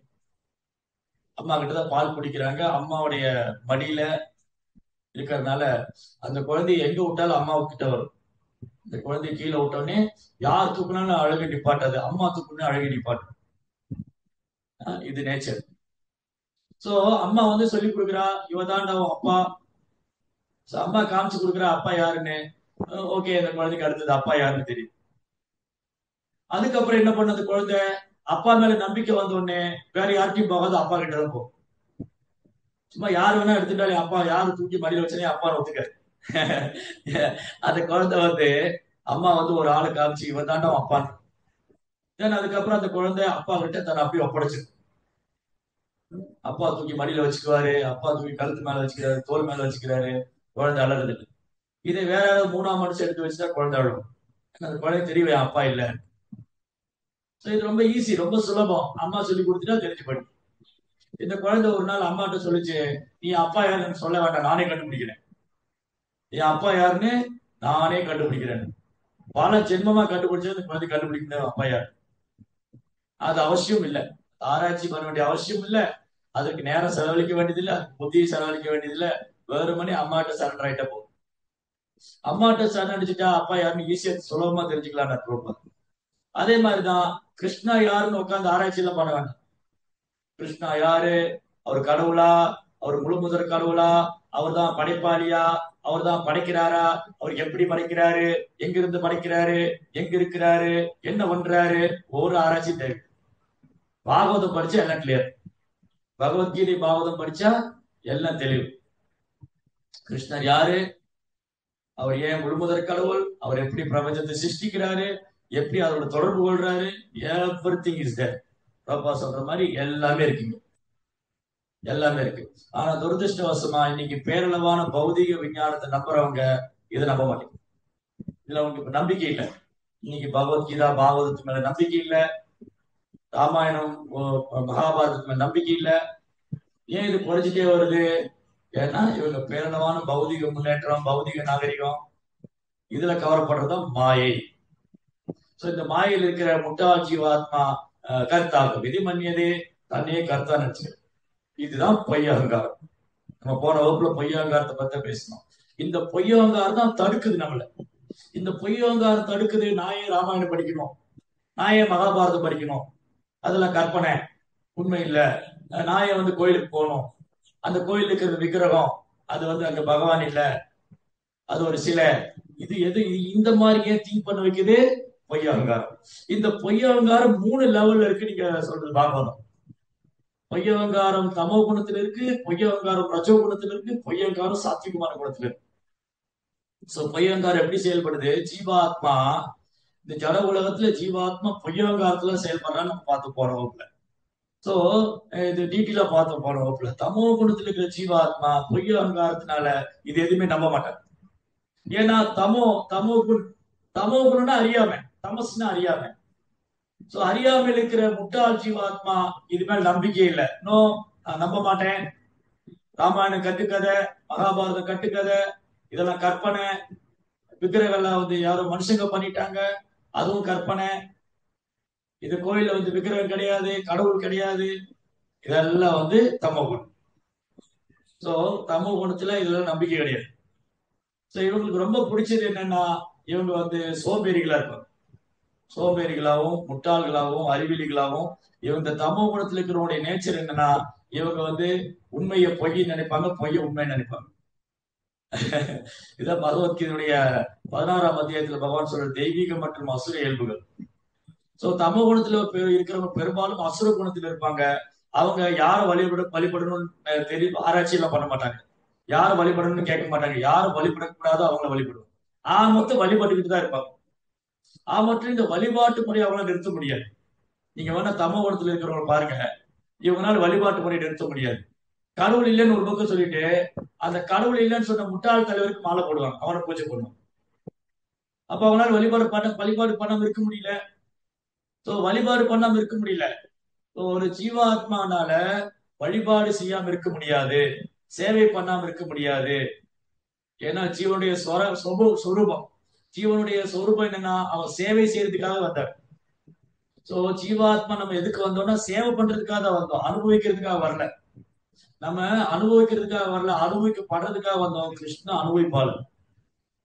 அம்மா கிட்டதான் பால் குடிக்கிறாங்க, அம்மாவுடைய மடியில இருக்கிறதுனால அந்த குழந்தைய எங்க விட்டாலும் அம்மாவு கிட்ட வரும். இந்த குழந்தைய கீழே விட்டோடனே யார் தூக்குனாலும் அழகு நிப்பாட்டாது, அம்மா தூக்குன்னு அழகு நிப்பாட்டு. இது நேச்சர். சோ அம்மா வந்து சொல்லி கொடுக்குறா, இவதாண்டா அப்பா. அம்மா காமிச்சு கொடுக்குறா அப்பா யாருன்னு. ஓகே, இந்த குழந்தைக்கு அடுத்தது அப்பா யாருன்னு தெரியும். அதுக்கப்புறம் என்ன பண்ணது, குழந்தை அப்பா மேல நம்பிக்கை வந்த உடனே வேற யார்கிட்டயும் போகாது, அப்பா கிட்ட தான் போகும். சும்மா யாரு வேணா எடுத்துட்டாலே அப்பா, யாரு தூக்கி மடியில வச்சனே அப்பா ஒத்துக்காரு. அந்த குழந்தை வந்து அம்மா வந்து ஒரு ஆளை காமிச்சு இவன் தாண்டா அப்பான்னு. அதுக்கப்புறம் அந்த குழந்தை அப்பா கிட்ட தன்னை அப்படியே ஒப்படைச்சு, அப்பா தூக்கி மடியில வச்சுக்குவாரு, அப்பா தூக்கி கழுத்து மேல வச்சுக்கிறாரு, தோல் மேல வச்சுக்கிறாரு, குழந்தை அழறது. இதை வேற யாராவது மூணாம் மனுஷன் எடுத்து வச்சுட்டா குழந்தை அழும். அந்த குழந்தை தெரியவே அப்பா இல்ல. இது ரொம்ப ஈஸி, ரொம்ப சுலபம். அம்மா சொல்லி கொடுத்துட்டா தெரிஞ்சு போயிடும். இந்த குழந்தை ஒரு நாள் அம்மாட்ட சொல்லிச்சு, நீ அப்பா யாருன்னு சொல்ல வேண்டாம், நானே கண்டுபிடிக்கிறேன். என் அப்பா யாருன்னு நானே கண்டுபிடிக்கிறேன். பல ஜென்மமா கண்டுபிடிச்சா இந்த குழந்தை கண்டுபிடிக்கணும் அப்பா யாரு. அது அவசியம் இல்லை, ஆராய்ச்சி பண்ண வேண்டிய அவசியம் இல்லை, அதுக்கு நேரம் செலவழிக்க வேண்டியதில்லை, புத்தியை செலவழிக்க வேண்டியதில்லை. வேறு மணி அம்மாட்ட சரண்டர் ஆயிட்டா போதும். அம்மாட்ட சரண் அடிச்சுட்டா அப்பா யாருன்னு ஈஸியா சுலபமா தெரிஞ்சுக்கலாம். அதே மாதிரிதான் கிருஷ்ணா யாருன்னு உட்காந்து ஆராய்ச்சி எல்லாம் பண்ண வேண்டாம். கிருஷ்ணா யாரு, அவர் கடவுளா, அவர் முழு முதற் கடவுளா, அவர் தான் படைப்பாளியா, அவர் தான் படைக்கிறாரா, அவர் எப்படி படைக்கிறாரு, எங்கிருந்து படைக்கிறாரு, எங்க இருக்கிறாரு, என்ன பண்றாரு, ஒரு ஆராய்ச்சி தேவை. பாகவதம் படிச்சா எல்லாம் கிளியர். பகவத்கீதை பாகவதம் படிச்சா எல்லாம் தெளிவு. கிருஷ்ணர் யாரு, அவர் ஏன் முழுமுதற் கடவுள், அவர் எப்படி பிரபஞ்சத்தை சிருஷ்டிக்கிறாரு, எப்படி அதோட தொடர்பு கொள்றாரு, எவ்ரிதிங் இஸ் தேர். பாப்பா சொல்ற மாதிரி எல்லாமே இருக்குங்க, எல்லாமே இருக்கு. ஆனா துரதிருஷ்டவசமா இன்னைக்கு பேரளவான பௌதிக விஞ்ஞானத்தை நம்புறவங்க இதை நம்ப மாட்டேங்க. இதுல அவங்களுக்கு நம்பிக்கை இல்லை. இன்னைக்கு பகவத்கீதா பாகவதத்து மேல நம்பிக்கை இல்லை, ராமாயணம் மகாபாரதத்து மேல நம்பிக்கை இல்லை. ஏன் இது குறைஞ்சிட்டே வருது? ஏன்னா இவங்க பேரளவான பௌதிக முன்னேற்றம், பௌதிக நாகரிகம், இதுல கவரப்படுறதுதான் மாயை. சோ இந்த மாயையில் இருக்கிற முட்டாள் ஜீவாத்மா கர்த்தாகும் விதி மன்னியதே, தன்னையே கர்த்தா நினைச்சு. இதுதான் பொய் அகங்காரம். நம்ம போன வகுப்புல பொய் அகங்காரத்தை பத்தி பேசணும். இந்த பொய் அகங்காரம் தான் தடுக்குது நம்மள. இந்த பொய் அகங்காரம் தடுக்குது. நாயே ராமாயணம் படிக்கணும், நாயே மகாபாரதம் படிக்கணும், அதுல கற்பனை, உண்மை இல்ல. நாயை கோயிலுக்கு போகணும், அந்த கோயில் இருக்கிற விக்கிரகம் அது அங்க பகவான் இல்ல, அது ஒரு சிலை. இது எது? இந்த மாதிரியே திங்க் பண்ண வைக்குது பொய் அகங்காரம். இந்த பொய் அகங்காரம் 3 லெவல்ல இருக்கு. நீங்க சொல்றது பாகவதம். பொய் அகங்காரம் தமோ குணத்துல இருக்கு, பொய் அகங்காரம் ரஜோ குணத்துல இருக்கு, பொய் அகங்காரம் சாத்விகமான குணத்துல இருக்கு. சோ பொய் அகங்காரம் எப்படி செயல்படுது? ஜீவாத்மா இந்த ஜட உலகத்துல ஜீவாத்மா பொய் அகங்காரத்துல செயல்படுறான்னு நம்ம பார்த்து போன வகுப்புல. சோ இது டீட்டெயிலா பார்த்தோம் போன வகுப்புல. தமோ குணத்துல இருக்கிற ஜீவாத்மா பொய் அகங்காரத்தினால இது எதுவுமே நம்ப மாட்டாங்க. ஏன்னா தமோ குணம்னா அறியாம, தமசுன்னா அறியாம. சோ அறியாமல் இருக்கிற முட்டாள் ஜீவாத்மா இது மேல நம்பிக்கை இல்லை. நோ, நான் நம்ப மாட்டேன். ராமாயணம் கட்டுக்கதை, மகாபாரதம் கட்டுக்கதை, இதெல்லாம் கற்பனை. விக்கிரகம்லாம் யாரோ மனுஷங்க பண்ணிட்டாங்க, அதுவும் கற்பனை. இது கோயில்ல விக்கிரகம் கிடையாது, கடவுள் கிடையாது. இதெல்லாம் தமோ குணம். சோ தமோ குணத்துல இதெல்லாம் நம்பிக்கை கிடையாது. சோ இவங்களுக்கு ரொம்ப பிடிச்சது என்னன்னா, இவங்க சோம்பேறிகளா இருப்பாங்க. சோம்பேறிகளாகவும் முட்டாள்களாகவும் அறிவிலிகளாகவும். இவங்க தமோ குணத்துல இருக்கிறவங்களுடைய நேச்சர் என்னன்னா, இவங்க உண்மையை பொய் நினைப்பாங்க, பொய்ய உண்மை நினைப்பாங்க. இதான் பகவத்கீதையுடைய 16ஆம் அத்தியாயத்துல பகவான் சொல்ற தெய்வீக மற்றும் அசுர இயல்புகள். சோ தமோ குணத்துல இருக்கிறவங்க பெரும்பாலும் அசுர குணத்துல இருப்பாங்க. அவங்க யாரை வழிபடணும்னு தெரியும், ஆராய்ச்சி எல்லாம் பண்ண மாட்டாங்க. யாரை வழிபடணும்னு கேட்க மாட்டாங்க. யாரும் வழிபடக்கூடாதோ அவங்கள வழிபடுவாங்க. மொத்தம் வழிபட்டுக்கிட்டு தான் இருப்பாங்க. மற்றும் இந்த வழிபாட்டு முறையை அவங்களால நிறுத்த முடியாது. நீங்க வேணா தமோ குணத்துல இருக்கிறவங்க பாருங்க, இவங்களால வழிபாட்டு முறையை நிறுத்த முடியாது. கடவுள் இல்லைன்னு ஒரு பக்கம் சொல்லிட்டு, அந்த கடவுள் இல்லைன்னு சொன்ன முட்டாள் தலைவருக்கு மாலை போடுவாங்க, அவனை பூஜை பண்ணுவாங்க. அப்ப அவங்களால வழிபாடு பண்ணாம இருக்க முடியல. சோ வழிபாடு பண்ணாம இருக்க முடியல. ஒரு ஜீவாத்மானால வழிபாடு செய்யாம இருக்க முடியாது, சேவை பண்ணாம இருக்க முடியாது. ஏன்னா ஜீவனுடைய சொரூபம், ஜீவனுடைய சொரூபம் என்னன்னா, அவன் சேவை செய்யறதுக்காக வந்தார். சோ ஜீவாத்மா நம்ம எதுக்கு வந்தோம்னா, சேவை பண்றதுக்காக தான் வந்தோம், அனுபவிக்கிறதுக்காக வரல. நம்ம அனுபவிக்கிறதுக்காக வரல, அனுபவிக்கப்படுறதுக்காக வந்தோம். கிருஷ்ண அனுபவிப்பாளர்,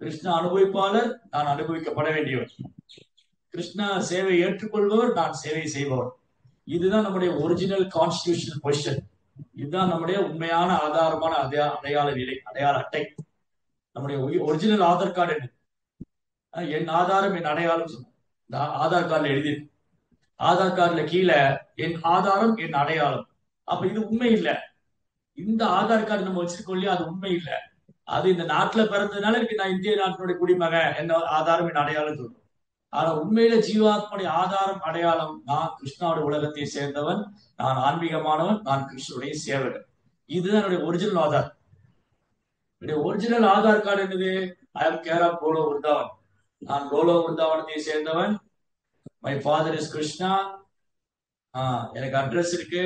கிருஷ்ண அனுபவிப்பாளர், நான் அனுபவிக்கப்பட வேண்டியவர். கிருஷ்ணா சேவை ஏற்றுக்கொள்பவர், நான் சேவை செய்பவர். இதுதான் நம்முடைய ஒரிஜினல் கான்ஸ்டிடியூஷனல் பொசிஷன். இதுதான் நம்முடைய உண்மையான ஆதாரமான அடையாள நிலை, அடையாள அட்டை. நம்முடைய ஒரிஜினல் ஆதார் கார்டு என்ன? என் ஆதாரம் என் அடையாளம் சொன்ன ஆதார் கார்டுல எழுதியிருக்கு. ஆதார் கார்டுல கீழே என் ஆதாரம் என் அடையாளம். அப்ப இது உண்மை இல்லை. இந்த ஆதார் கார்டு நம்ம வச்சிருக்கோம் இல்லையா, அது உண்மை இல்லை. அது இந்த நாட்டுல பிறந்ததுனால இருக்கு நான் இந்திய நாட்டினுடைய குடிமகன், என்ன ஆதாரம் என் அடையாளம் சொல்றோம். ஆனா உண்மையில ஜீவாத்மனுடைய ஆதாரம் அடையாளம், நான் கிருஷ்ணாவுடைய உலகத்தை சேர்ந்தவன், நான் ஆன்மீகமானவன், நான் கிருஷ்ணனுடைய சேவகன். இதுதான் என்னுடைய ஒரிஜினல் ஆதார். என்னுடைய ஒரிஜினல் ஆதார் கார்டு என்னது? ஐ எம் கேர் ஆஃப் கோலோ விருந்தாவன். நான் கோலோ விருந்தாவனத்தை சேர்ந்தவன். My father is Krishna. எனக்கு அட்ரஸ் இருக்கு,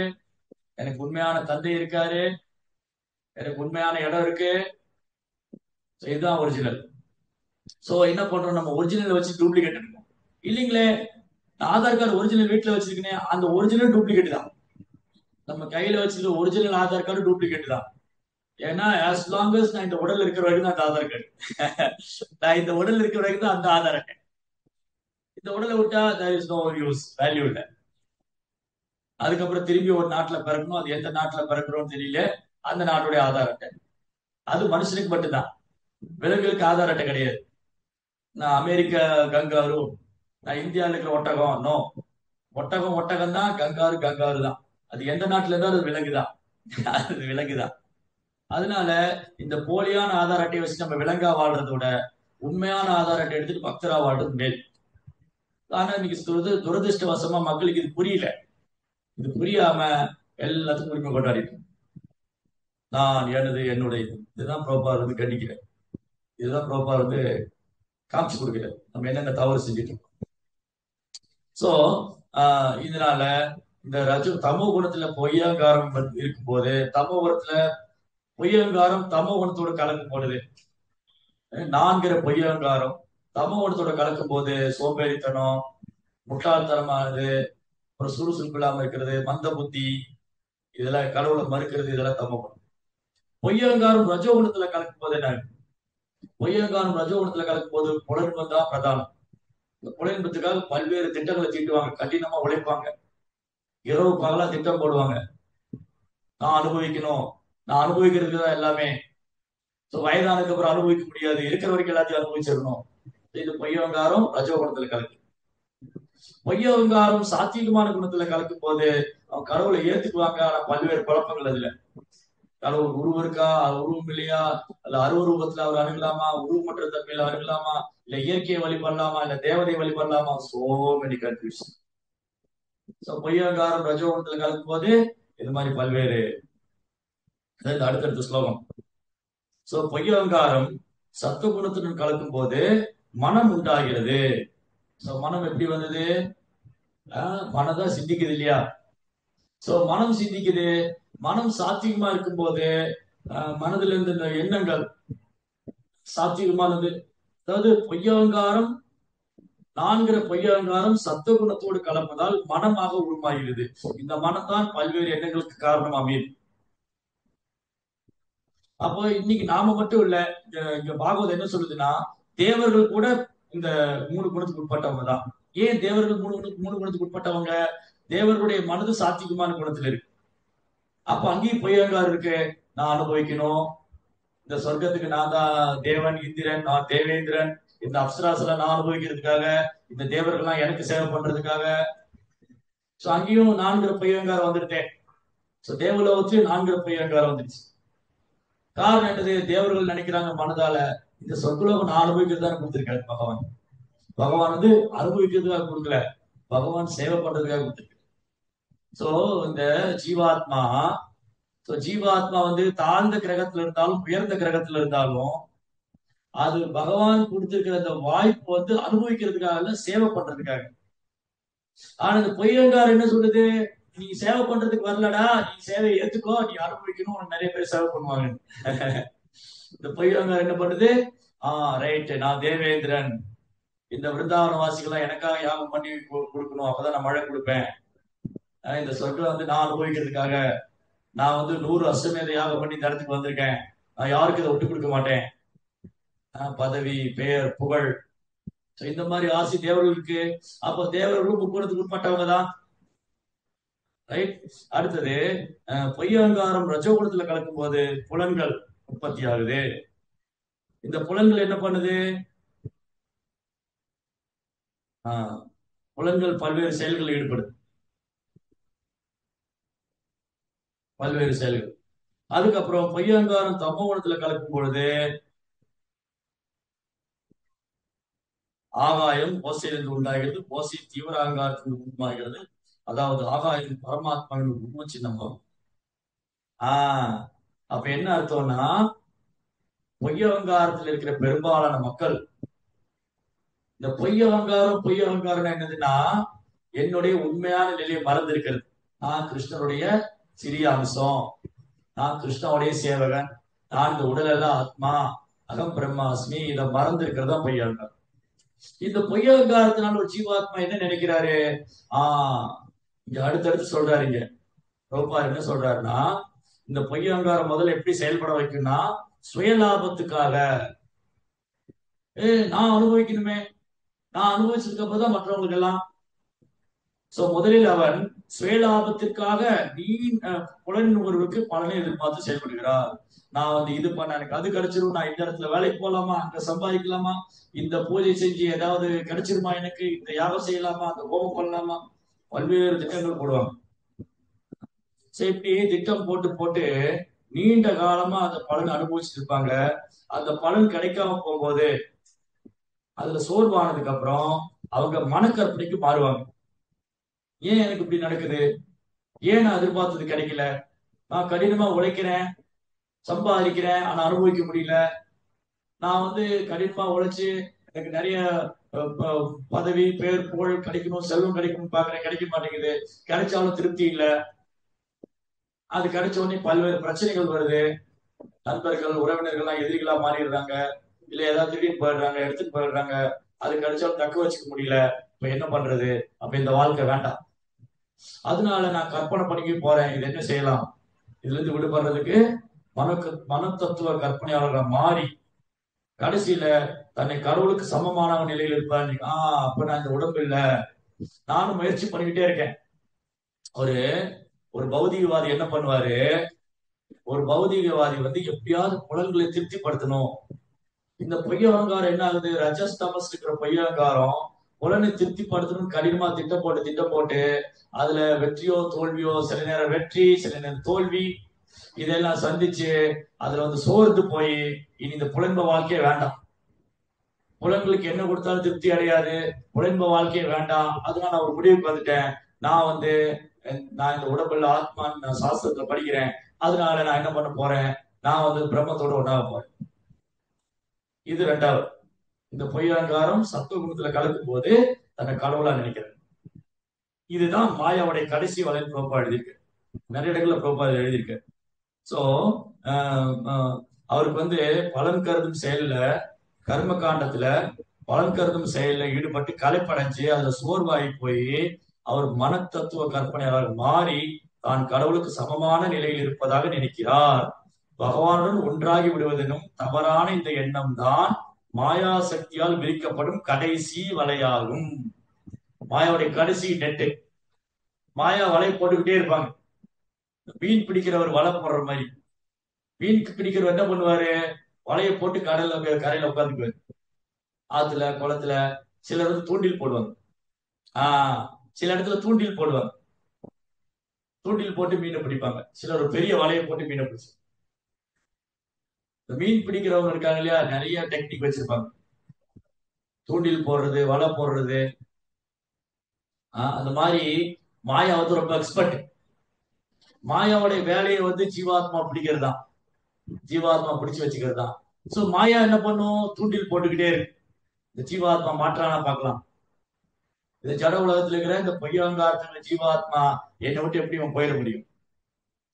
எனக்கு உண்மையான தந்தை இருக்காரு, எனக்கு உண்மையான இடம் இருக்கு. இதுதான் ஒரிஜினல். சோ என்ன பண்றோம், நம்ம ஒரிஜினல் வச்சு டூப்ளிகேட் எடுக்கணும் இல்லைங்களே. ஆதார் கார்டு ஒரிஜினல் வீட்டுல வச்சிருக்கேன், அந்த ஒரிஜினல் டூப்ளிகேட் தான். நம்ம கையில வச்சிருக்க ஒரிஜினல் ஆதார் கார்டு டூப்ளிகேட் தான். ஏன்னா as long as நான் இந்த உடல் இருக்கிற வரைக்கும் தான் அந்த ஆதார் கார்டு. நான் இந்த உடல் இருக்கிற வரைக்கும் தான் அந்த ஆதார் அட்டை. இந்த உடலை விட்டா there is no use, value இல்லை. அதுக்கப்புறம் திரும்பி ஒரு நாட்டுல பிறக்கணும், அது எந்த நாட்டுல பிறக்கிறோம்னு தெரியல, அந்த நாட்டுடைய ஆதார் அட்டை. அது மனுஷனுக்கு மட்டும்தான், விலங்குகளுக்கு ஆதார் அட்டை கிடையாது. நான் அமெரிக்க கங்காரு, நான் இந்தியாவில் இருக்கிற ஒட்டகம், நோ. ஒட்டகம் தான், கங்காரு தான். அது எந்த நாட்டுல இருந்தாலும் அது விலங்குதான், அது விலங்குதான். அதனால இந்த போலியான ஆதார் அட்டையை வச்சு நம்ம விலங்கா வாழ்றத விட உண்மையான ஆதார் அட்டை எடுத்துட்டு பக்தரா வாழ்றது மேல். ஆனா இன்னைக்கு துரதிருஷ்டவசமா மக்களுக்கு இது புரியல. இது புரியாம எல்லாத்துக்கும் உரிமை கொண்டாடிட்டு நான் எனது என்னுடைய இதுதான் ப்ரோபார் கண்டிக்கிறேன். இதுதான் ப்ரோபார் காமிச்சு கொடுக்கிறேன் நம்ம என்னென்ன தவறு செஞ்சுட்டு இருக்கோம். சோ இதனால இந்த தமோ குணத்துல பொய்யாங்காரம் இருக்கும் போது, தமோ குணத்துல பொய்யங்காரம் தமோ குணத்தோட கலக்கும் பொழுது, நான்கிற பொய்யங்காரம் தமோ குணத்தோட கலக்கும் போது சோம்பேறித்தனம், முட்டாள்தனமானது, ஒரு சுறுசுறுப்பு இல்லாம இருக்கிறது, மந்த புத்தி, இதெல்லாம் கடவுளை மறுக்கிறது, இதெல்லாம் தமோ குணம். பொய்யங்காரம் ரஜோகுணத்துல கலக்கும் போது என்ன? பொய்யங்காரம் ரஜோகுணத்துல கலக்கும் போது புலன்பம் தான் பிரதானம். இந்த புலன்பத்துக்காக பல்வேறு திட்டங்களை தீட்டுவாங்க, கடினமா உழைப்பாங்க, இரவு பகலா திட்டம் போடுவாங்க. நான் அனுபவிக்கணும், நான் அனுபவிக்கிறதுக்கு தான் எல்லாமே. வயதானதுக்கு அப்புறம் அனுபவிக்க முடியாது, இருக்கிற வரைக்கும் எல்லாத்தையும் அனுபவிச்சிடணும். இது பொய்யவங்காரம் ரஜோகுணத்துல கலக்கு. பொய்யவங்காரம் சாத்வீகமான குணத்துல கலக்கும் போது அவன் கடவுளை ஏத்துக்குவாங்க. ஆனா பல்வேறு குழப்பங்கள் அதுல. கடவுள் உருவம் இருக்கா, உருவம் இல்லையா, அல்ல அருவரூபத்துல அவர் அணுகலாமா, உருவமற்ற தன்மையில அணுகலாமா, இல்ல இயற்கையை வழிபடலாமா, இல்ல தேவதை வழிபடலாமா, சோ மெனி கன்ஃபியூஷன். பொய்யங்காரம் ரஜோகுணத்துல கலக்கும் போது இது மாதிரி பல்வேறு. அடுத்தடுத்த ஸ்லோகம். பொய்யங்காரம் சத்துவகுணத்துடன் கலக்கும் போது மனம் உண்டாகிறது. மனம் எப்படி வந்தது? மனதான் சிந்திக்குது இல்லையா? மனம் சிந்திக்குது. மனம் சாத்வீகமா இருக்கும் போது மனதுல இருந்து இந்த எண்ணங்கள் சாத்வீகமானது. அதாவது பொய்யங்காரம், நான்கிற பொய்யங்காரம் சத்துவகுணத்தோடு கலப்பதால் மனமாக உருமாகிறது. இந்த மனம் தான் பல்வேறு எண்ணங்களுக்கு காரணம் அமையுது. அப்போ இன்னைக்கு நாம மட்டும் இல்ல, இங்க பாகவதம் என்ன சொல்லுதுன்னா, தேவர்கள் கூட இந்த 3 குணத்துக்கு உட்பட்டவங்க தான். ஏன் தேவர்கள் 3 குணத்துக்கு உட்பட்டவங்க? தேவர்களுடைய மனது சாத்வீகமான குணத்துல இருக்கு. அப்ப அங்கேயும் பொய்யங்காரம் இருக்கு. நான் அனுபவிக்கணும், இந்த சொர்க்கத்துக்கு நான் தான் தேவன், இந்திரன், நான் தேவேந்திரன், இந்த அப்சராசுல நான் அனுபவிக்கிறதுக்காக, இந்த தேவர்கள்லாம் எனக்கு சேவை பண்றதுக்காக. அங்கேயும் 4 பொய்யங்காரம் வந்துருட்டேன். தேவலோகத்திலும் 4 பொய்யங்காரம் வந்துருச்சு. காரணம் என்னது? தேவர்கள் நினைக்கிறாங்க மனதால இந்த சொர்க்கலோகம் நான் அனுபவிக்கிறதா கொடுத்திருக்காரு பகவான். பகவான் வந்து அனுபவிக்கிறதுக்காக கொடுக்கல, பகவான் சேவை பண்றதுக்காக கொடுத்திருக்காரு. இந்த ஜீவாத்மா, ஜீவாத்மா வந்து தாழ்ந்த கிரகத்துல இருந்தாலும் உயர்ந்த கிரகத்துல இருந்தாலும் அது பகவான் கொடுத்திருக்கிற அந்த வாய்ப்பு வந்து அனுபவிக்கிறதுக்காக, சேவை பண்றதுக்காக. ஆனா இந்த பொய்யங்காரம் என்ன சொல்லுது? நீ சேவை பண்றதுக்கு வரலடா, நீ சேவையை ஏத்துக்கோ, நீ அனுபவிக்கணும், உனக்கு நிறைய பேர் சேவை பண்ணுவாங்க. இந்த பொய்யங்காரம் என்ன பண்ணுது? ரைட், நான் தேவேந்திரன், இந்த விருந்தாவன வாசிகள்லாம் எனக்காக யாகம் பண்ணி கொடுக்கணும், அப்பதான் நான் மழை கொடுப்பேன். இந்த சொர்க்கம் வந்து நான் அனுபவிக்கிறதுக்காக நான் வந்து 100 அஸ்வமேத யாகம் பண்ணி இந்த இடத்துக்கு வந்திருக்கேன், நான் யாருக்கு இதை விட்டு கொடுக்க மாட்டேன். பதவி, பெயர், புகழ், இந்த மாதிரி ஆசை தேவர்களுக்கு. அப்போ தேவர்களும் முக்குணத்துக்கு உட்பட்டவங்க தான். ரைட். அடுத்தது பொய்யங்காரம் ரஜோகுணத்துல கலக்கும் போது புலன்கள் உற்பத்தி ஆகுது. இந்த புலன்கள் என்ன பண்ணுது? புலன்கள் பல்வேறு செயல்களில் ஈடுபடுது, பல்வேறு செயல்கள். அதுக்கப்புறம் பொய்யங்காரம் தமோ குணத்துல கலக்கும் பொழுது ஆகாயம் ஓசையிலிருந்து உண்டாகிறது, ஓசை தீவிர அகங்காரத்திலிருந்து உருவாகிறது. அதாவது ஆகாயம் பரமாத்மாவின் உருவ சின்னமாகும். அப்ப என்ன அர்த்தம்னா, பொய்யவங்காரத்தில் இருக்கிற பெரும்பாலான மக்கள் இந்த பொய்யவங்காரம் என்னதுன்னா, என்னுடைய உண்மையான நிலையை மறந்து இருக்கிறது. நான் கிருஷ்ணனுடைய சிறிய அம்சம், நான் கிருஷ்ணனுடைய சேவகன், நான் இந்த உடல் எல்லாம் ஆத்மா, அகம் பிரம்மாஸ்மி, இதை மறந்து இருக்கிறது தான் பொய்யவங்காரம். இந்த பொய்யவங்காரத்தினால ஒரு ஜீவாத்மா என்ன நினைக்கிறாரு? இங்க அடுத்தடுத்து சொல்றாரு. இங்க பிரபுபாதர் என்ன சொல்றாருன்னா, இந்த பொய்யவங்காரம் முதல்ல எப்படி செயல்பட வைக்கும்னா, சுயலாபத்துக்காக. நான் அனுபவிக்கணுமே, நான் அனுபவிச்சதுக்கு அப்புறம் தான் மற்றவங்களுக்கு எல்லாம். முதலில் அவன் சுயலாபத்திற்காக புலன் நுகர்வுக்கு பலனை எதிர்பார்த்து செயல்படுகிறார். நான் வந்து இது பண்ண, எனக்கு அது கிடைச்சிரும், நான் இந்த இடத்துல வேலைக்கு போலாமா, அங்க சம்பாதிக்கலாமா, இந்த பூஜை செஞ்சு ஏதாவது கிடைச்சிருமா, எனக்கு இந்த யாகம் செய்யலாமா, அந்த ஹோமம் பண்ணலாமா, பல்வேறு திட்டங்கள் போடுவாங்க. இப்படி திட்டம் போட்டு போட்டு நீண்ட காலமா அந்த பலன் அனுபவிச்சுட்டு இருப்பாங்க. அந்த பலன் கிடைக்காம போகும்போது அதுல சோர்வானதுக்கு அப்புறம் அவங்க மனக்கற்பனைக்கு மாறுவாங்க. ஏன் எனக்கு இப்படி நடக்குது? ஏன் நான் எதிர்பார்த்தது கிடைக்கல? நான் கடினமா உழைக்கிறேன், சம்பாதிக்கிறேன், ஆனா அனுபவிக்க முடியல. நான் வந்து கடினமா உழைச்சு எனக்கு நிறைய பதவி, பேர், புகழ் கிடைக்கணும், செல்வம் கிடைக்கணும்னு பாக்குறேன், கிடைக்க மாட்டேங்குது. கிடைச்சாலும் திருப்தி இல்லை. அது கிடைச்ச உடனே பல்வேறு பிரச்சனைகள் வருது. நண்பர்கள் உறவினர்கள்லாம் எதிரிகளா மாறிடுறாங்க, இல்ல ஏதாவது திடீர்னு போயிடுறாங்க, எடுத்துட்டு போயிடுறாங்க. அது கிடைச்சாலும் தக்க வச்சுக்க முடியல. இப்ப என்ன பண்றது? அப்ப இந்த வாழ்க்கை வேண்டாம். அதனால நான் கற்பனை பண்ணிக்க போறேன், இது என்ன செய்யலாம், இதுல இருந்து விடுபடுறதுக்கு மனத்தத்துவ கற்பனையாளர்களா மாறி கடைசியில தன்னை கடவுளுக்கு சமமான நிலையில் இருப்பார். அப்ப நான் இந்த உடம்பு இல்ல, நானும் முயற்சி பண்ணிக்கிட்டே இருக்கேன். ஒரு ஒரு பௌதிகவாதி என்ன பண்ணுவாரு, ஒரு பௌதிகவாதி வந்து எப்படியாவது புலன்களை திருப்திப்படுத்தணும். இந்த பொய் அலங்காரம் என்ன ஆகுது, ரஜஸ் தமஸ் இருக்கிற பொய் அலங்காரம் புலனை திருப்திப்படுத்தணும் கடினமா திட்டம் போட்டு அதுல வெற்றியோ தோல்வியோ, சில நேரம் வெற்றி சில நேரம் தோல்வி, இதெல்லாம் சந்திச்சு அதுல வந்து சோர்ந்து போய் இனி இந்த புலன்ப வாழ்க்கையே வேண்டாம், புலன்களுக்கு என்ன கொடுத்தாலும் திருப்தி அடையாது, புலன்ப வாழ்க்கையே வேண்டாம், அதனால நான் ஒரு முடிவுக்கு வந்துட்டேன். நான் வந்து நான் இந்த உடம்புல ஆத்மான்னு நான் சாஸ்திரத்துல படிக்கிறேன், அதனால நான் என்ன பண்ண போறேன், நான் வந்து பிரம்மத்தோட ஒன்றாக போறேன். இது ரெண்டாவது. இந்த பொய் அலங்காரம் சத்துவகுணத்துல கலக்கும் போது தன்னை கடவுளா நினைக்கிறது. இதுதான் மாயாவுடைய கடைசி வலை புரோபா எழுதியிருக்கு. நிறைய இடங்கள்ல புரோபா எழுதியிருக்கு. சோ அவருக்கு வந்து பலன் கருதும் செயல்ல, கர்ம காண்டத்துல பலன் கருதும் செயல்ல ஈடுபட்டு கலைப்படைஞ்சு அதுல சோர்வாகி போய் அவர் மனத்தத்துவ கற்பனையாளர் மாறி தான் கடவுளுக்கு சமமான நிலையில் இருப்பதாக நினைக்கிறார். பகவானுடன் ஒன்றாகி விடுவதெனும் தவறான இந்த எண்ணம் தான் மாயா சக்தியால் விரிக்கப்படும் கடைசி வலையாகும். மாயாவுடைய கடைசி நெட்டு. மாயா வலை போட்டுக்கிட்டே இருப்பாங்க. மீன் பிடிக்கிறவர் வலை போடுற மாதிரி. மீனுக்கு பிடிக்கிறவர் என்ன பண்ணுவாரு, வலையை போட்டு கரையில உட்காந்துக்குவாரு. ஆத்துல குளத்துல சிலர் வந்து தூண்டில் போடுவாங்க. சில இடத்துல தூண்டில் போடுவாங்க, தூண்டில் போட்டு மீனை பிடிப்பாங்க. சிலர் ஒரு பெரிய வலையை போட்டு மீனை பிடிச்சு. மீன் பிடிக்கிறவங்க இருக்காங்க இல்லையா, நிறைய டெக்னிக் வச்சிருப்பாங்க. தூண்டில் போடுறது, வலை போடுறது, அந்த மாதிரி மாயா வந்து ரொம்ப எக்ஸ்பர்ட். மாயாவுடைய வேலையை வந்து ஜீவாத்மா பிடிக்கிறது தான், ஜீவாத்மா பிடிச்சு வச்சுக்கிறது தான். சோ மாயா என்ன பண்ணும், தூண்டில் போட்டுக்கிட்டே இருக்கு. இந்த ஜீவாத்மா மாற்றானா பார்க்கலாம். இந்த ஜட உலகத்துல இருக்கிற இந்த பொய்யங்காரத்துல ஜீவாத்மா என்னை விட்டு எப்படி அவன் போயிட முடியும்.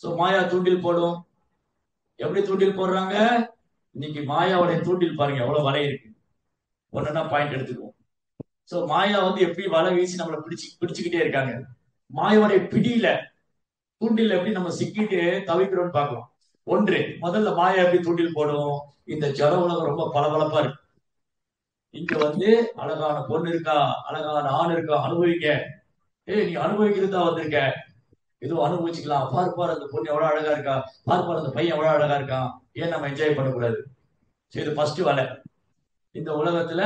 சோ மாயா தூண்டில் போடும். எப்படி தூண்டில் போடுறாங்க, இன்னைக்கு மாயாவுடைய தூண்டில் பாருங்க எவ்வளவு வலை இருக்கு. ஒன்னா பாயிண்ட் எடுத்துக்குவோம். சோ மாயா வந்து எப்படி வலை வீசி நம்மளை பிடிச்சுக்கிட்டே இருக்காங்க. மாயாவுடைய பிடியில, தூண்டில் எப்படி நம்ம சிக்கிட்டு தவிக்கிறோம்னு பார்க்கலாம். ஒன்று, முதல்ல மாயா எப்படி தூண்டில் போடும், இந்த ஜட உலகம் ரொம்ப பளபளப்பா இருக்கு. இங்க வந்து அழகான பொண்ணு இருக்கா, அழகான ஆண் இருக்கா, அனுபவிக்க. நீ அனுபவிக்கிறதா வந்திருக்க, ஏதோ அனுபவிச்சுக்கலாம். பார்ப்பார் அந்த பொண்ணு எவ்வளவு அழகா இருக்கா, பார்ப்பார் அந்த பையன் எவ்வளவு அழகா இருக்கான், ஏன் நம்ம என்ஜாய் பண்ணக்கூடாது. இது ஃபர்ஸ்ட் வலை. இந்த உலகத்துல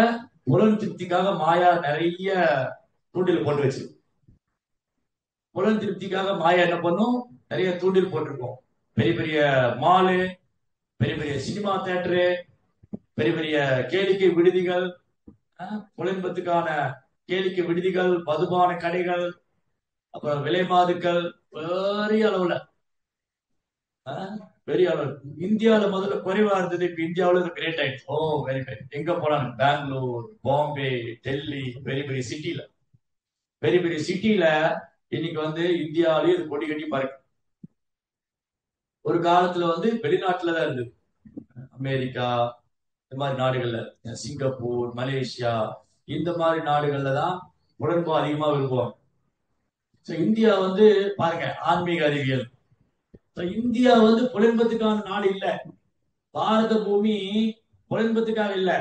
புலன் திருப்திக்காக மாயா நிறைய தூண்டில் போட்டு வச்சு, புலன் திருப்திக்காக மாயா என்ன பண்ணும், நிறைய தூண்டில் போட்டிருக்கோம். பெரிய பெரிய மாலு, பெரிய பெரிய சினிமா தியேட்டரு, பெரிய பெரிய கேளிக்கை விடுதிகள், புலன்பத்துக்கான கேளிக்கை விடுதிகள், மதுபான கடைகள், அப்புறம் விலை மாதுக்கள், பெரிய அளவுல பெரிய அளவு. இந்தியாவில முதல்ல குறைவா இருந்தது, இப்ப இந்தியாவில கிரேட் ஆயிடுச்சு. ஓ வெரி கிரேட். எங்க போனாலும் பெங்களூர், பாம்பே, டெல்லி, பெரிய பெரிய சிட்டில, பெரிய பெரிய சிட்டில இன்னைக்கு வந்து இந்தியாவிலேயே இது கொடி கட்டி பாருங்க. ஒரு காலத்துல வந்து வெளிநாட்டுலதான் இருந்தது, அமெரிக்கா இந்த மாதிரி நாடுகள்ல, சிங்கப்பூர், மலேசியா இந்த மாதிரி நாடுகள்ல தான் உடன்பு அதிகமா விரும்புவாங்க. இந்தியா வந்து பாருங்க ஆன்மீக அறிவியல். இந்தியா வந்து புலன்பத்துக்கான நாடு இல்ல. பாரத பூமி புலன்பத்துக்காக இல்ல.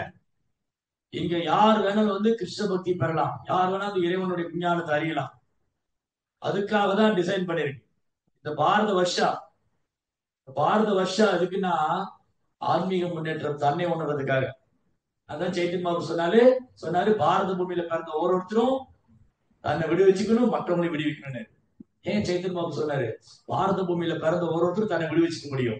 இங்க யார் வேணாலும் வந்து கிருஷ்ண பக்தி பெறலாம், யார் வேணாலும் இறைவனுடைய விஞ்ஞானத்தை அறியலாம். அதுக்காக தான் டிசைன் பண்ணிருக்கு இந்த பாரத வருஷா. பாரத வருஷா எதுக்குன்னா ஆன்மீக முன்னேற்றம், தன்னை உணர்றதுக்காக. அதான் சைத்தன்ய பாபு சொன்னாரு பாரத பூமியில பிறந்த ஒவ்வொருத்தரும் தன்னை விடுவிச்சுக்கணும், மற்றவங்களை விடுவிக்கணும்னு. ஏன் சைத்தன்ய பாபு சொன்னாரு, பாரத பூமியில பிறந்த ஒவ்வொருத்தரும் தன்னை விடுவிச்சுக்க முடியும்.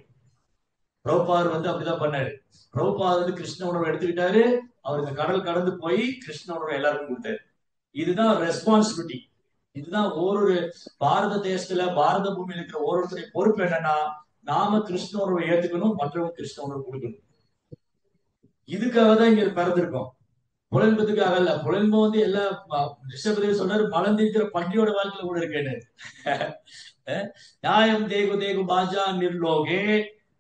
பிரபுபாதர் வந்து அப்படிதான் பண்ணாரு. பிரபுபாதர் வந்து கிருஷ்ண உணர்வை எடுத்துக்கிட்டாரு, அவர் இந்த கடல் கடந்து போய் கிருஷ்ண உணர்வை எல்லாருக்கும் கொடுத்தாரு. இதுதான் ரெஸ்பான்சிபிலிட்டி. இதுதான் ஒரு பாரத தேசத்துல, பாரத பூமியில இருக்கிற ஒவ்வொருத்தருடைய பொறுப்பு என்னன்னா, நாம கிருஷ்ண உணர்வை ஏத்துக்கணும், மற்றவங்க கிருஷ்ண உணர்வு கொடுக்கணும். இதுக்காக தான் இங்க பிறந்திருக்கோம், புலன்பத்துக்காக அல்ல. புலன்பம் வந்து எல்லா ரிஷபதேவி சொன்னாரு, மலர்ந்திருக்கிற பண்டியோட வாழ்க்கையில கூட இருக்கேன்னு. நியாயம் தேகு தேகு பாஜா நிர்லோகே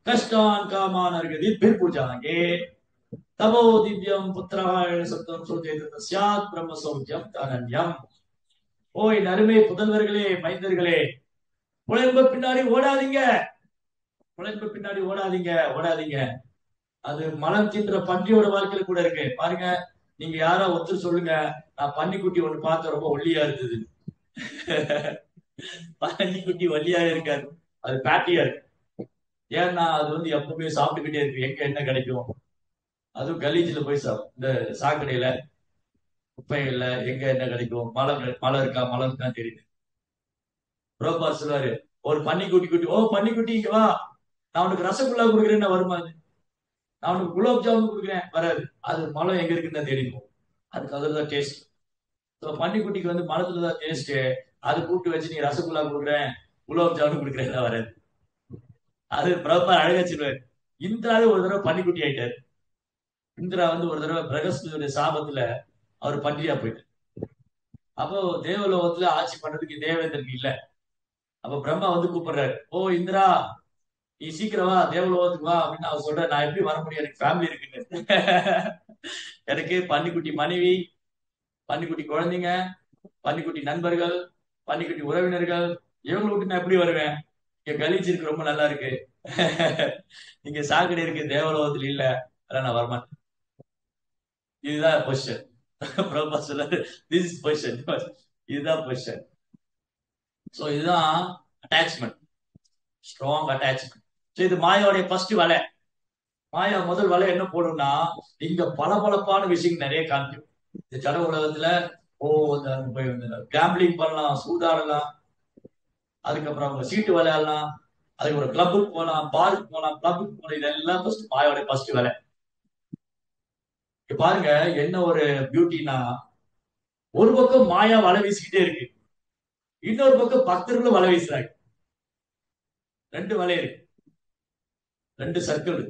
கஷ்டான் காமான் அர்கதி பிற்புஜாங்கே தபோ திவ்யம் புத்திரஹ சப்தம் சோஜேத சியாத் பிரம்ம சௌக்கியம் தனன்யம். ஓய் நறுமை புதல்வர்களே, மைந்தர்களே, புலன்ப பின்னாடி ஓடாதீங்க, புலன்ப பின்னாடி ஓடாதீங்க, ஓடாதீங்க. அது மலம் தின்ற பன்றியோட வாழ்க்கையில கூட இருக்கு பாருங்க. நீங்க யாரா ஒருத்தர் சொல்லுங்க, நான் பன்னிக்குட்டி ஒண்ணு பார்த்த ரொம்ப ஒல்லியா இருந்தது. பன்னிக்குட்டி ஒல்லியா இருக்காது, அது பேட்டியா இருக்கு. ஏன்னா அது வந்து எப்பவுமே சாப்பிட்டுக்கிட்டே இருக்கு, எங்க என்ன கிடைக்கும். அதுவும் கலீஜ்ல போய் இந்த சாக்கடையில குப்பைகள்ல எங்க என்ன கிடைக்கும், மழை இருக்கா, மழை இருக்கா தெரியுது. புரோபார் சொல்லுவாரு, ஒரு குட்டி, ஓ பன்னிக்குட்டி இங்க வா, நான் உனக்கு ரசகுல்லா கொடுக்குறேன்னு வருமா அது, நான் உனக்கு குலோப் ஜாமுன் கொடுக்குறேன் வராது. அது மலம் எங்க இருக்குன்னு தெரியும், அதுக்கு அதுதான் டேஸ்ட். பன்னிக்குட்டிக்கு வந்து மலத்துலதான் டேஸ்ட். அது கூப்பிட்டு வச்சு நீ ரசகுல்லா கொடுக்குறேன், குலோப் ஜாமுன் கொடுக்குறேன் வராது. அது பிரபார் அழகா சொல்லுவாரு. இந்திராவே ஒரு தடவை பன்னிக்குட்டி ஆயிட்டாரு. இந்திரா வந்து ஒரு தடவை பிரகஸ்பதியுடைய சாபத்துல அவர் பன்றியா போயிட்டு, அப்போ தேவலோகத்துல ஆட்சி பண்றதுக்கு தேவேந்திரனுக்கு இல்ல. அப்ப பிரம்மா வந்து கூப்பிடுறாரு, ஓ இந்திரா, நீ சீக்கிரம் வா, தேவலோகத்துக்கு வா அப்படின்னு அவர் சொல்ற. நான் எப்படி வர முடியும், எனக்கு ஃபேமிலி இருக்குன்னு. எனக்கு பன்னிக்குட்டி மனைவி, பன்னிக்குட்டி குழந்தைங்க, பன்னிக்குட்டி நண்பர்கள், பன்னிக்குட்டி உறவினர்கள், இவங்களை விட்டு நான் எப்படி வருவேன். இங்க கலீஜ் இருக்கு, ரொம்ப நல்லா இருக்கு. இங்க சாக்கடை இருக்கு, தேவலோகத்துல இல்ல, அதெல்லாம் நான் வரமாட்டேன். இதுதான் பொசிஷன். பிரபா சொல்றாரு, திஸ் இஸ் பொசிஷன், இதுதான் பொசிஷன். சோ இதுதான் அட்டாச்மெண்ட், ஸ்ட்ராங் அட்டாச்மெண்ட். சோ இது மாயாவுடைய ஃபர்ஸ்ட் வலை. மாயா முதல் வலை என்ன போடும்னா, இங்க பளபளப்பான விஷயங்கள் நிறைய காமிக்கும். இந்த ஜட உலகத்துல ஓ கேம்பிளிங் பண்ணலாம், சூதாடலாம், அதுக்கப்புறம் அவங்க சீட்டு விளையாடலாம், அதுக்கு ஒரு கிளப்புக்கு போகலாம், பாருக்கு போகலாம், கிளப்புக்கு போகலாம். இதெல்லாம் ஃபர்ஸ்ட் மாயாவுடைய ஃபர்ஸ்ட் வேலை. பாருங்க என்ன ஒரு பியூட்டினா, ஒரு பக்கம் மாயா வலை வீசிக்கிட்டே இருக்கு, இன்னொரு பக்கம் பக்தர்களும் வலை வீசுறாங்க. ரெண்டு வலை இருக்கு, ரெண்டு சர்க்கிள்.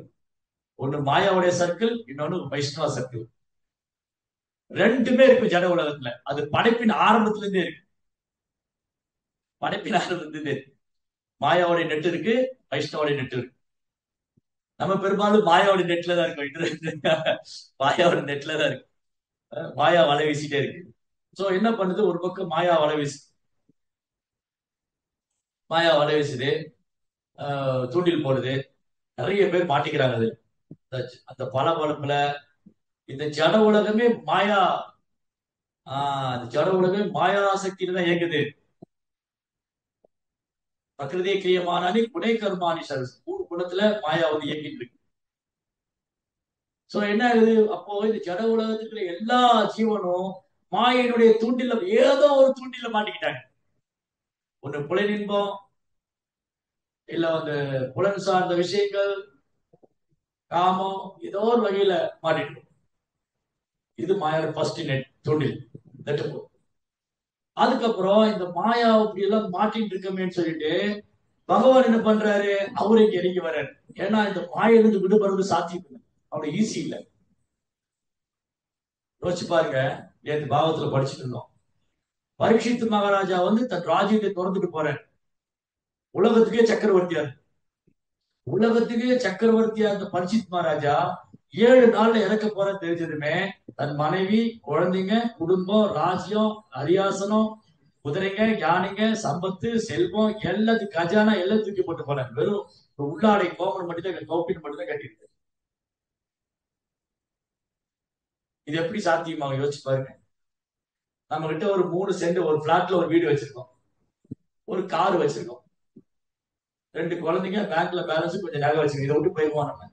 ஒண்ணு மாயாவுடைய சர்க்கிள், இன்னொன்னு வைஷ்ணவ சர்க்கிள். ரெண்டுமே இருக்கு ஜட உலகத்துல. அது படைப்பின் ஆரம்பத்துல இருந்தே இருக்கு, படைப்பின் ஆரம்பத்துல இருந்தே இருக்கு. மாயாவுடைய நெட் இருக்கு, வைஷ்ணவோடைய நெட் இருக்கு. நம்ம பெரும்பாலும் மாயாவோட நெட்ல தான் இருக்கோம், மாயாவோட நெட்ல தான் இருக்கு. மாயா வலை வீசிட்டே இருக்கு. சோ என்ன பண்ணுது, ஒரு பக்கம் மாயா வலை வீசு, மாயா வலை வீசுது, தூண்டில் போடுது, நிறைய பேர் மாட்டிக்கிறாங்க. அது அந்த பளபளப்புல இந்த ஜட உலகமே மாயா, இந்த ஜட உலகமே மாயா சக்தியில தான் இயங்குது. பிரகிருதிய கிரியமானி குணை கர்மானி மூணு குணத்துல மாயா வந்து இயங்கிட்டு இருக்கு. சோ என்ன ஆகுது, அப்போ இந்த ஜட உலகத்துக்குள்ள எல்லா ஜீவனும் மாயினுடைய தூண்டில, ஏதோ ஒரு தூண்டில மாட்டிக்கிட்டாங்க. ஒண்ணு புலனின்பம், இல்ல வந்து புலன் சார்ந்த விஷயங்கள், காமம், ஏதோ ஒரு வகையில மாட்டிட்டு. இது மாயாவோட ஃபர்ஸ்ட் நெட் தூண்டில். அதுக்கப்புறம் இந்த மாயா இப்படி எல்லாம் மாட்டிட்டு இருக்கமேன்னு சொல்லிட்டு பகவான் என்ன பண்றாரு, அவரு இங்க இறங்கி வர்றாரு. ஏன்னா இந்த மாயிலிருந்து விடுபடுறது சாத்தியம் இல்லை, அவ்வளவு ஈஸி இல்லை. யோசிச்சு பாருங்க, நேற்று பாவத்துல படிச்சுட்டு இருந்தோம். பரீட்சித்து மகாராஜா வந்து தன் ராஜ்யத்தை திறந்துட்டு போறாரு. உலகத்துக்கே சக்கரவர்த்தியா இருக்கு, உலகத்துக்கே சக்கரவர்த்தியா இருந்த பரீட்சித் மகாராஜா 7 நாள்ல இறக்க போறன்னு தெரிஞ்சதுமே தன் மனைவி, குழந்தைங்க, குடும்பம், ராஜ்யம், அரியாசனம், குதிரைங்க, யானைங்க, சம்பத்து, செல்வம், எல்லாத்துக்கும் கஜானா எல்லாம் தூக்கி போட்டு போனாங்க. வெறும் உள்ளாடை கோமன் மட்டும்தான், கௌப்பின் மட்டும்தான் கட்டிருக்கு. இது எப்படி சாத்தியமாக யோசிச்சு பாருங்க. நம்ம கிட்ட ஒரு 3 சென்ட் ஒரு பிளாட்ல ஒரு வீடு வச்சிருக்கோம், ஒரு கார் வச்சிருக்கோம், 2 குழந்தைங்க, பேங்க்ல பேலன்ஸ், கொஞ்சம் நகை வச்சிருக்கோம். இதை விட்டு போயிருவோம். நம்ம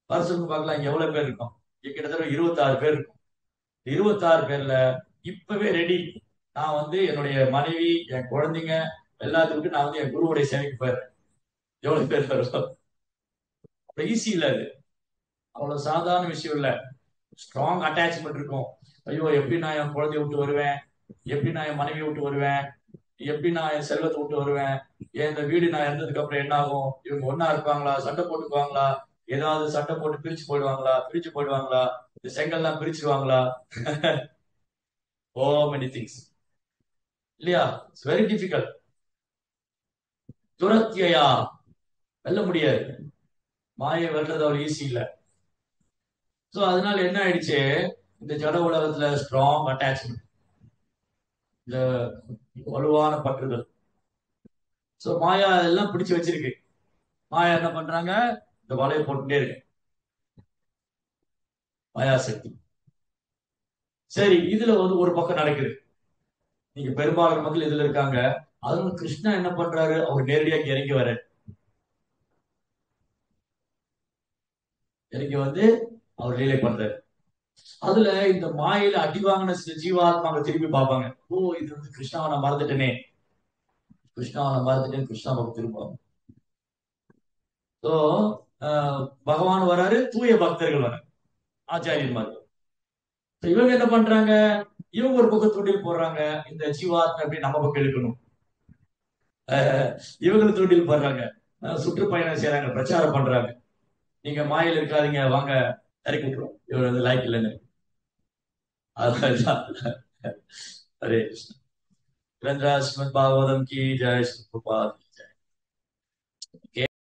வருஷத்துக்கு பார்க்கலாம் இங்க எவ்வளவு பேர் இருக்கோம். கிட்டத்தட்ட 26 பேர் இருக்கும். 26 பேர்ல இப்பவே ரெடி, நான் வந்து என்னுடைய மனைவி, என் குழந்தைங்க எல்லாத்துக்கும் நான் வந்து என் குருவுடைய சேவைக்கு போயிடுறேன். எவ்வளவு பேர் வரும், ஈஸி இல்ல அது, அவ்வளவு சாதாரண விஷயம் இல்ல. ஸ்ட்ராங் அட்டாச்மெண்ட் இருக்கும். ஐயோ எப்படி நான் என் குழந்தைய விட்டு வருவேன், எப்படி நான் என் மனைவியை விட்டு வருவேன், எப்படி நான் என் செல்வத்தை விட்டு வருவேன், இந்த வீடு நான் இறந்ததுக்கு அப்புறம் என்ன ஆகும், இவங்க ஒன்னா இருப்பாங்களா, சண்டை போட்டுக்குவாங்களா, ஏதாவது சண்டை போட்டு பிரிச்சு போயிடுவாங்களா, இந்த செங்கல்லாம் பிரிச்சுடுவாங்களா. ஓ மெனி திங்ஸ் இல்லையா, இட்ஸ் வெரி டிஃபிகல்ட். துரத்தியா வெல்ல முடியாது. மாயை வெல்றது அவ்வளவு ஈஸி இல்ல. சோ அதனால என்ன ஆயிடுச்சு, இந்த ஜட உலகத்துல ஸ்ட்ராங் அட்டாச்மெண்ட், இந்த வலுவான பற்றுதல். சோ மாயா எல்லாம் பிடிச்சு வச்சிருக்கு. மாயா என்ன பண்றாங்க, இந்த வலையை போட்டுட்டே இருக்கு, மாயா சக்தி. சரி, இதுல வந்து ஒரு பக்கம் நடக்குது. நீங்க பெரும்பாலான மக்கள் இதுல இருக்காங்க. அதனால கிருஷ்ணா என்ன பண்றாரு, அவர் நேரடியாக இறங்கி வர, இறங்கி வந்து அவர் லீலை பண்றாரு. அதுல இந்த மாயில அடி வாங்கின சில ஜீவாத்மாங்க திரும்பி பார்ப்பாங்க. ஓ, இது வந்து கிருஷ்ணாவை நான் மறந்துட்டேனே, கிருஷ்ணாவை நான் மறந்துட்டேன், கிருஷ்ணாவுக்கு திரும்புவாங்க. ஸோ பகவான் வராரு, தூய பக்தர்கள் வர, ஆச்சாரியன்மார்கள். So, இவங்க என்ன பண்றாங்க, இவங்க ஒரு பக்கம் தூண்டில் போடுறாங்க, இந்த ஜீவாத்மா எப்படி நம்ம பக்கம் இழுக்கணும். இவங்களும் தூண்டில் போடுறாங்க, சுற்றுப்பயணம் செய்யறாங்க, பிரச்சாரம் பண்றாங்க. நீங்க மாயில இருக்காதீங்க, வாங்க, இறக்கி விட்டுரும், இவர் வந்து லாய்க்கு இல்லைன்னு. அதுதான். ஹரே கிருஷ்ண. கிரந்தராஜ் ஸ்ரீமத் பாகவதம் கி ஜெய். ஸ்ரீ பிரபுபாத்.